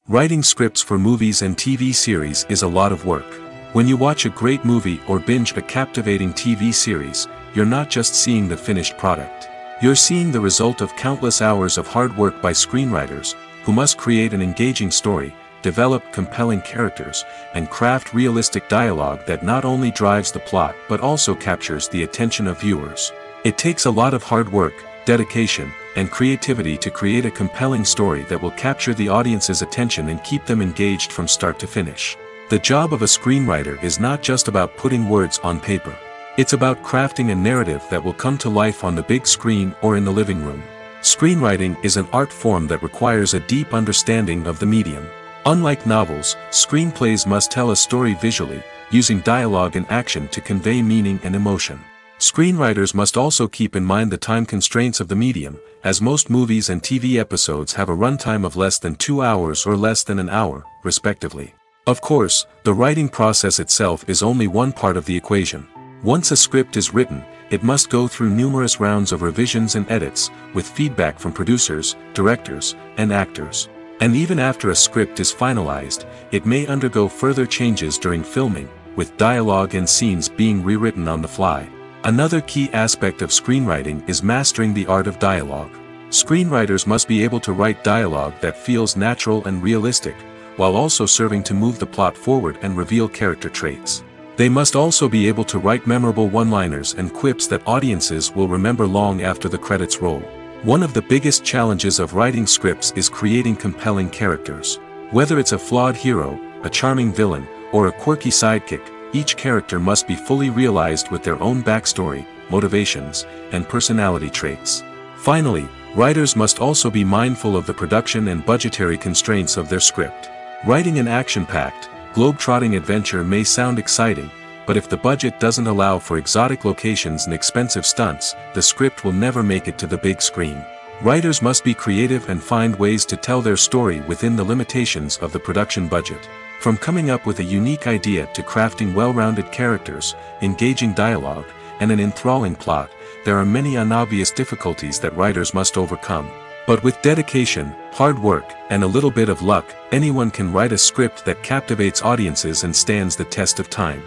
Writing scripts for movies and TV series is a lot of work. When you watch a great movie or binge a captivating TV series, you're not just seeing the finished product. You're seeing the result of countless hours of hard work by screenwriters, who must create an engaging story, develop compelling characters, and craft realistic dialogue that not only drives the plot but also captures the attention of viewers. It takes a lot of hard work, dedication, and creativity to create a compelling story that will capture the audience's attention and keep them engaged from start to finish. The job of a screenwriter is not just about putting words on paper. It's about crafting a narrative that will come to life on the big screen or in the living room. Screenwriting is an art form that requires a deep understanding of the medium. Unlike novels, screenplays must tell a story visually, using dialogue and action to convey meaning and emotion. Screenwriters must also keep in mind the time constraints of the medium, as most movies and TV episodes have a runtime of less than 2 hours or less than an hour, respectively. Of course, the writing process itself is only one part of the equation. Once a script is written, it must go through numerous rounds of revisions and edits, with feedback from producers, directors, and actors. And even after a script is finalized, it may undergo further changes during filming, with dialogue and scenes being rewritten on the fly. Another key aspect of screenwriting is mastering the art of dialogue. Screenwriters must be able to write dialogue that feels natural and realistic, while also serving to move the plot forward and reveal character traits. They must also be able to write memorable one-liners and quips that audiences will remember long after the credits roll. One of the biggest challenges of writing scripts is creating compelling characters. Whether it's a flawed hero, a charming villain, or a quirky sidekick, each character must be fully realized with their own backstory, motivations, and personality traits. Finally, writers must also be mindful of the production and budgetary constraints of their script. Writing an action-packed, globe-trotting adventure may sound exciting, but if the budget doesn't allow for exotic locations and expensive stunts, the script will never make it to the big screen. Writers must be creative and find ways to tell their story within the limitations of the production budget. From coming up with a unique idea to crafting well-rounded characters, engaging dialogue, and an enthralling plot, there are many unobvious difficulties that writers must overcome. But with dedication, hard work, and a little bit of luck, anyone can write a script that captivates audiences and stands the test of time.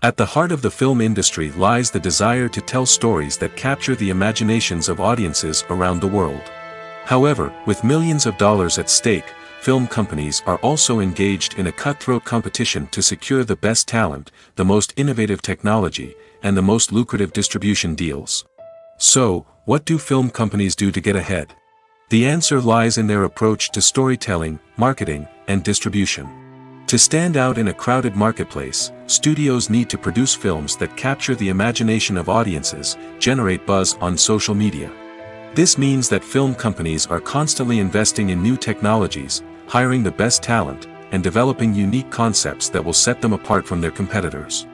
At the heart of the film industry lies the desire to tell stories that capture the imaginations of audiences around the world. However, with millions of dollars at stake, film companies are also engaged in a cutthroat competition to secure the best talent, the most innovative technology, and the most lucrative distribution deals. So, what do film companies do to get ahead? The answer lies in their approach to storytelling, marketing, and distribution. To stand out in a crowded marketplace, studios need to produce films that capture the imagination of audiences, generate buzz on social media. This means that film companies are constantly investing in new technologies, hiring the best talent, and developing unique concepts that will set them apart from their competitors.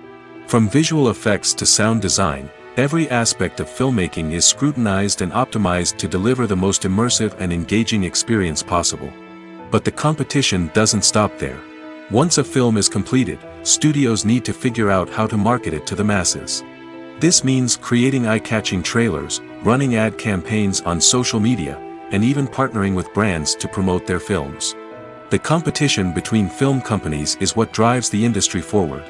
From visual effects to sound design, every aspect of filmmaking is scrutinized and optimized to deliver the most immersive and engaging experience possible. But the competition doesn't stop there. Once a film is completed, studios need to figure out how to market it to the masses. This means creating eye-catching trailers, running ad campaigns on social media, and even partnering with brands to promote their films. The competition between film companies is what drives the industry forward.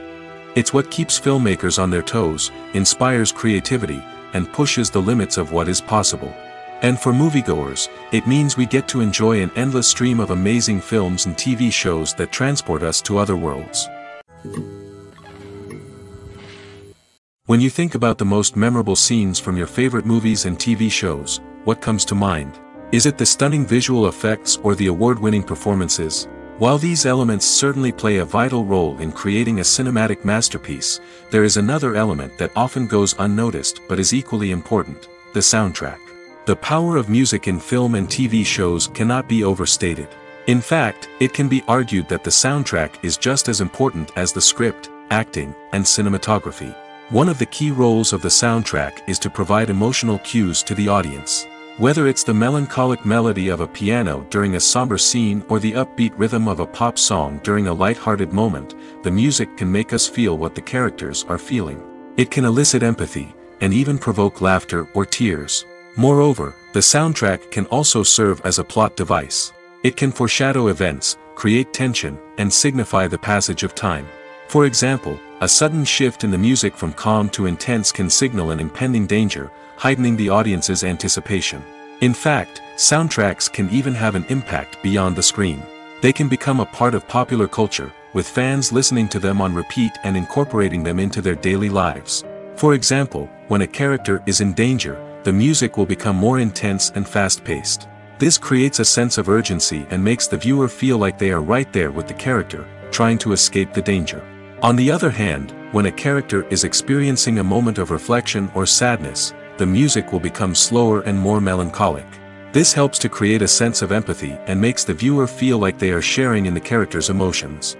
It's what keeps filmmakers on their toes, inspires creativity, and pushes the limits of what is possible. And for moviegoers, it means we get to enjoy an endless stream of amazing films and TV shows that transport us to other worlds. When you think about the most memorable scenes from your favorite movies and TV shows, what comes to mind? Is it the stunning visual effects or the award-winning performances? While these elements certainly play a vital role in creating a cinematic masterpiece, there is another element that often goes unnoticed but is equally important: the soundtrack. The power of music in film and TV shows cannot be overstated. In fact, it can be argued that the soundtrack is just as important as the script, acting, and cinematography. One of the key roles of the soundtrack is to provide emotional cues to the audience. Whether it's the melancholic melody of a piano during a somber scene or the upbeat rhythm of a pop song during a light-hearted moment, the music can make us feel what the characters are feeling. It can elicit empathy, and even provoke laughter or tears. Moreover, the soundtrack can also serve as a plot device. It can foreshadow events, create tension, and signify the passage of time. For example, a sudden shift in the music from calm to intense can signal an impending danger, heightening the audience's anticipation. In fact, soundtracks can even have an impact beyond the screen. They can become a part of popular culture, with fans listening to them on repeat and incorporating them into their daily lives. For example, when a character is in danger, the music will become more intense and fast-paced. This creates a sense of urgency and makes the viewer feel like they are right there with the character, trying to escape the danger. On the other hand, when a character is experiencing a moment of reflection or sadness, the music will become slower and more melancholic. This helps to create a sense of empathy and makes the viewer feel like they are sharing in the character's emotions.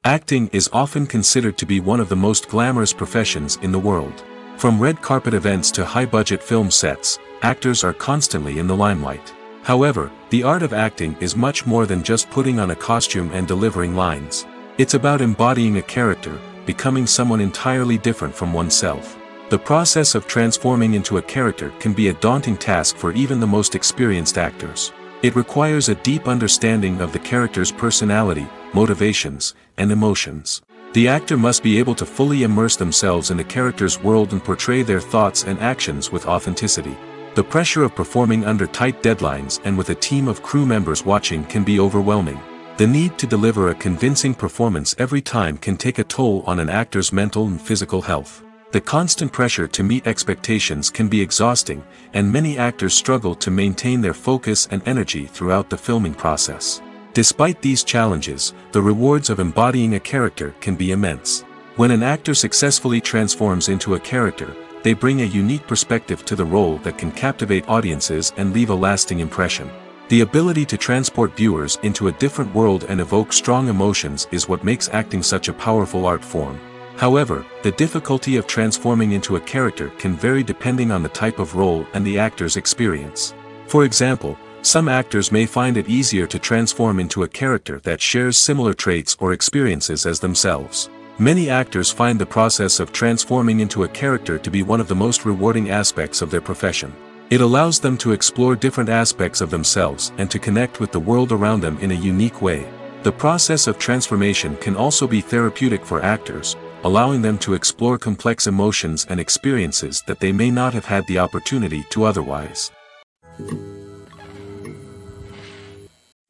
Acting is often considered to be one of the most glamorous professions in the world. From red carpet events to high-budget film sets, actors are constantly in the limelight. However, the art of acting is much more than just putting on a costume and delivering lines. It's about embodying a character, becoming someone entirely different from oneself. The process of transforming into a character can be a daunting task for even the most experienced actors. It requires a deep understanding of the character's personality, motivations, and emotions. The actor must be able to fully immerse themselves in the character's world and portray their thoughts and actions with authenticity. The pressure of performing under tight deadlines and with a team of crew members watching can be overwhelming. The need to deliver a convincing performance every time can take a toll on an actor's mental and physical health. The constant pressure to meet expectations can be exhausting, and many actors struggle to maintain their focus and energy throughout the filming process. Despite these challenges, the rewards of embodying a character can be immense. When an actor successfully transforms into a character, they bring a unique perspective to the role that can captivate audiences and leave a lasting impression. The ability to transport viewers into a different world and evoke strong emotions is what makes acting such a powerful art form. However, the difficulty of transforming into a character can vary depending on the type of role and the actor's experience. For example, some actors may find it easier to transform into a character that shares similar traits or experiences as themselves. Many actors find the process of transforming into a character to be one of the most rewarding aspects of their profession. It allows them to explore different aspects of themselves and to connect with the world around them in a unique way. The process of transformation can also be therapeutic for actors, allowing them to explore complex emotions and experiences that they may not have had the opportunity to otherwise.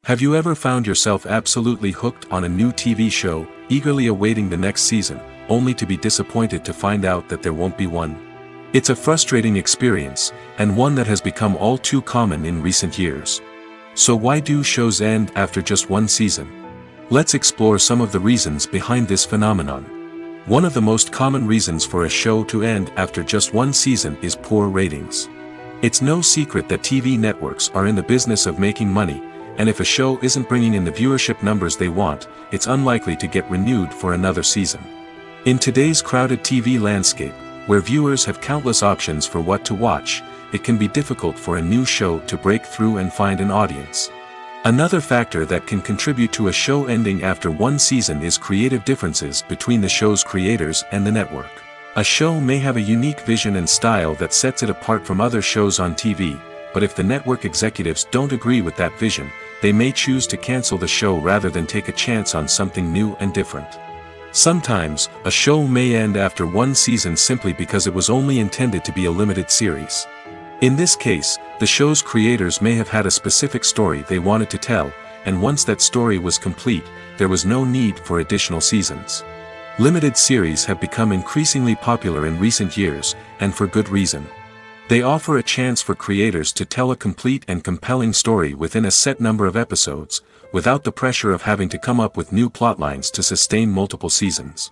Have you ever found yourself absolutely hooked on a new TV show, eagerly awaiting the next season, only to be disappointed to find out that there won't be one? It's a frustrating experience, and one that has become all too common in recent years. So why do shows end after just one season? Let's explore some of the reasons behind this phenomenon. One of the most common reasons for a show to end after just one season is poor ratings. It's no secret that TV networks are in the business of making money, and if a show isn't bringing in the viewership numbers they want, it's unlikely to get renewed for another season. In today's crowded TV landscape, where viewers have countless options for what to watch, it can be difficult for a new show to break through and find an audience. Another factor that can contribute to a show ending after one season is creative differences between the show's creators and the network. A show may have a unique vision and style that sets it apart from other shows on TV, but if the network executives don't agree with that vision, they may choose to cancel the show rather than take a chance on something new and different. Sometimes, a show may end after one season simply because it was only intended to be a limited series. In this case, the show's creators may have had a specific story they wanted to tell, and once that story was complete, there was no need for additional seasons. Limited series have become increasingly popular in recent years, and for good reason. They offer a chance for creators to tell a complete and compelling story within a set number of episodes, without the pressure of having to come up with new plotlines to sustain multiple seasons.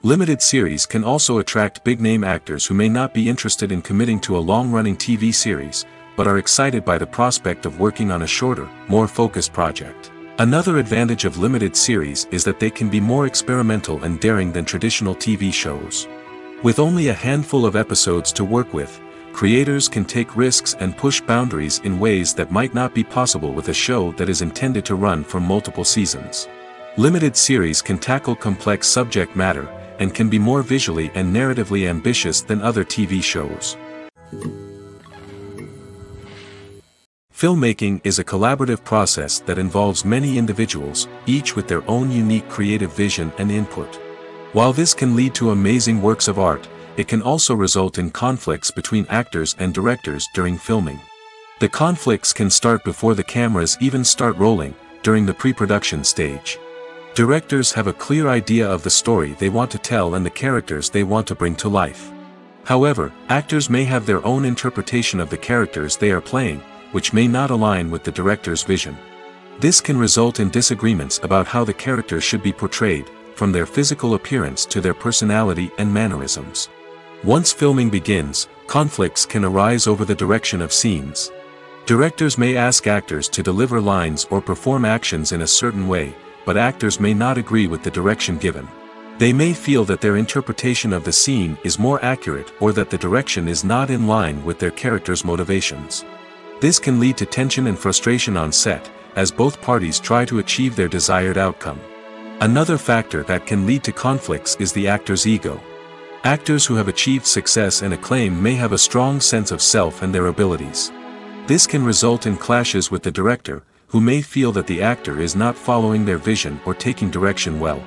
Limited series can also attract big-name actors who may not be interested in committing to a long-running TV series, but are excited by the prospect of working on a shorter, more focused project. Another advantage of limited series is that they can be more experimental and daring than traditional TV shows. With only a handful of episodes to work with, creators can take risks and push boundaries in ways that might not be possible with a show that is intended to run for multiple seasons. Limited series can tackle complex subject matter, and can be more visually and narratively ambitious than other TV shows. Filmmaking is a collaborative process that involves many individuals, each with their own unique creative vision and input. While this can lead to amazing works of art, it can also result in conflicts between actors and directors during filming. The conflicts can start before the cameras even start rolling, during the pre-production stage. Directors have a clear idea of the story they want to tell and the characters they want to bring to life. However, actors may have their own interpretation of the characters they are playing, which may not align with the director's vision. This can result in disagreements about how the characters should be portrayed, from their physical appearance to their personality and mannerisms. Once filming begins, conflicts can arise over the direction of scenes. Directors may ask actors to deliver lines or perform actions in a certain way, but actors may not agree with the direction given. They may feel that their interpretation of the scene is more accurate or that the direction is not in line with their character's motivations. This can lead to tension and frustration on set, as both parties try to achieve their desired outcome. Another factor that can lead to conflicts is the actor's ego. Actors who have achieved success and acclaim may have a strong sense of self and their abilities. This can result in clashes with the director, who may feel that the actor is not following their vision or taking direction well.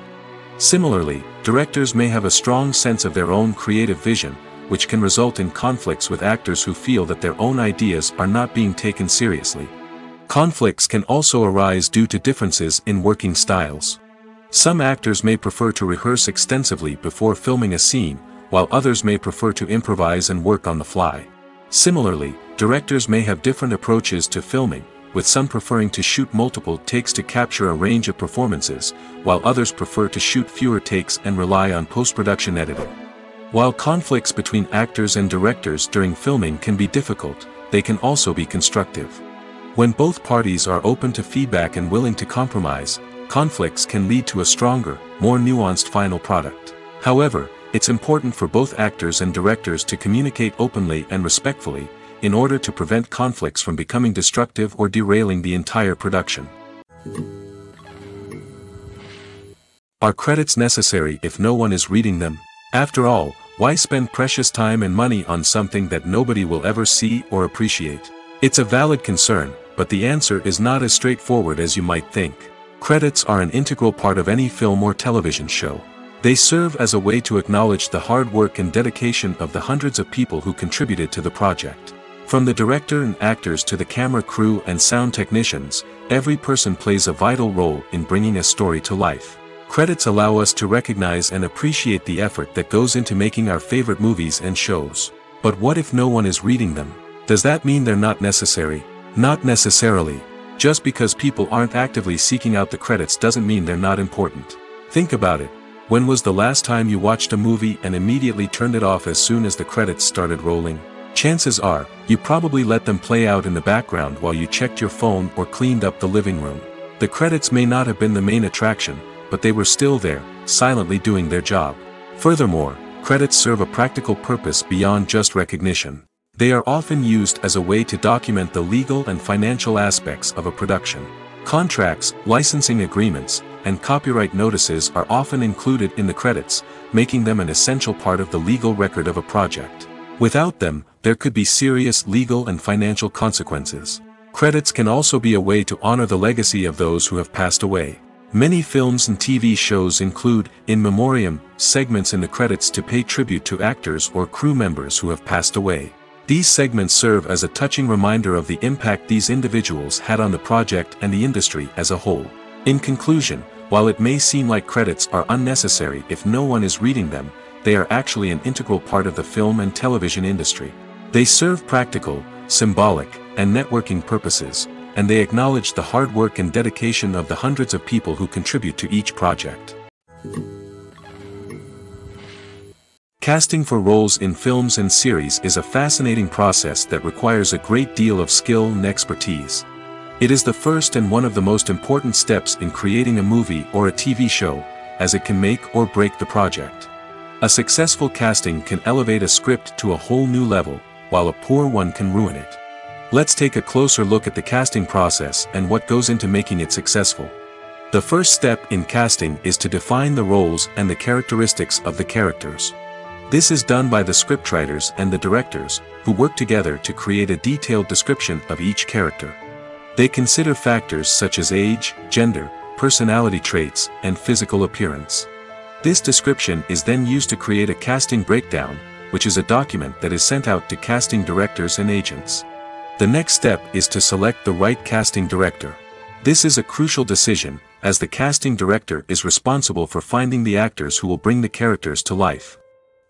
Similarly, directors may have a strong sense of their own creative vision, which can result in conflicts with actors who feel that their own ideas are not being taken seriously. Conflicts can also arise due to differences in working styles. Some actors may prefer to rehearse extensively before filming a scene, while others may prefer to improvise and work on the fly. Similarly, directors may have different approaches to filming, with some preferring to shoot multiple takes to capture a range of performances, while others prefer to shoot fewer takes and rely on post-production editing. While conflicts between actors and directors during filming can be difficult, they can also be constructive. When both parties are open to feedback and willing to compromise, conflicts can lead to a stronger, more nuanced final product. However, it's important for both actors and directors to communicate openly and respectfully, in order to prevent conflicts from becoming destructive or derailing the entire production. Are credits necessary if no one is reading them? After all, why spend precious time and money on something that nobody will ever see or appreciate? It's a valid concern, but the answer is not as straightforward as you might think. Credits are an integral part of any film or television show. They serve as a way to acknowledge the hard work and dedication of the hundreds of people who contributed to the project. From the director and actors to the camera crew and sound technicians, every person plays a vital role in bringing a story to life. Credits allow us to recognize and appreciate the effort that goes into making our favorite movies and shows. But what if no one is reading them? Does that mean they're not necessary? Not necessarily. Just because people aren't actively seeking out the credits doesn't mean they're not important. Think about it. When was the last time you watched a movie and immediately turned it off as soon as the credits started rolling? Chances are, you probably let them play out in the background while you checked your phone or cleaned up the living room. The credits may not have been the main attraction, but they were still there, silently doing their job. Furthermore, credits serve a practical purpose beyond just recognition. They are often used as a way to document the legal and financial aspects of a production. Contracts, licensing agreements, and copyright notices are often included in the credits, making them an essential part of the legal record of a project. Without them, there could be serious legal and financial consequences. Credits can also be a way to honor the legacy of those who have passed away. Many films and TV shows include, in memoriam, segments in the credits to pay tribute to actors or crew members who have passed away. These segments serve as a touching reminder of the impact these individuals had on the project and the industry as a whole. In conclusion, while it may seem like credits are unnecessary if no one is reading them, they are actually an integral part of the film and television industry. They serve practical, symbolic, and networking purposes, and they acknowledge the hard work and dedication of the hundreds of people who contribute to each project. Casting for roles in films and series is a fascinating process that requires a great deal of skill and expertise. It is the first and one of the most important steps in creating a movie or a TV show, as it can make or break the project. A successful casting can elevate a script to a whole new level, while a poor one can ruin it. Let's take a closer look at the casting process and what goes into making it successful. The first step in casting is to define the roles and the characteristics of the characters. This is done by the scriptwriters and the directors, who work together to create a detailed description of each character. They consider factors such as age, gender, personality traits, and physical appearance. This description is then used to create a casting breakdown, which is a document that is sent out to casting directors and agents. The next step is to select the right casting director. This is a crucial decision, as the casting director is responsible for finding the actors who will bring the characters to life.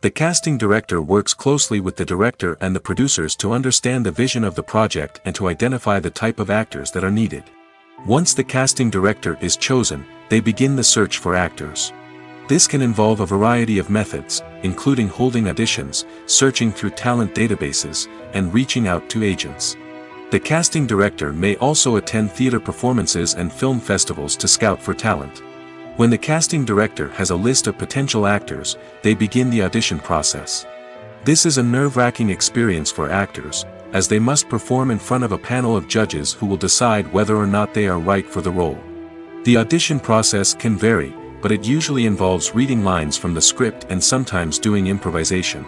The casting director works closely with the director and the producers to understand the vision of the project and to identify the type of actors that are needed. Once the casting director is chosen, they begin the search for actors. This can involve a variety of methods, including holding auditions, searching through talent databases, and reaching out to agents. The casting director may also attend theater performances and film festivals to scout for talent. When the casting director has a list of potential actors, they begin the audition process. This is a nerve-wracking experience for actors, as they must perform in front of a panel of judges who will decide whether or not they are right for the role. The audition process can vary, but it usually involves reading lines from the script and sometimes doing improvisation.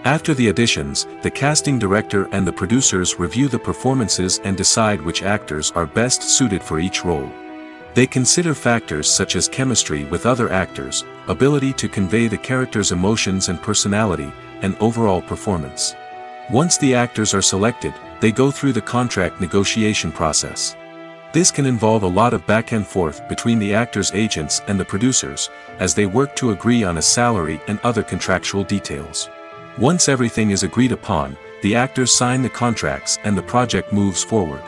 After the auditions, the casting director and the producers review the performances and decide which actors are best suited for each role. They consider factors such as chemistry with other actors, ability to convey the character's emotions and personality, and overall performance. Once the actors are selected, they go through the contract negotiation process. This can involve a lot of back and forth between the actors' agents and the producers, as they work to agree on a salary and other contractual details. Once everything is agreed upon, the actors sign the contracts and the project moves forward.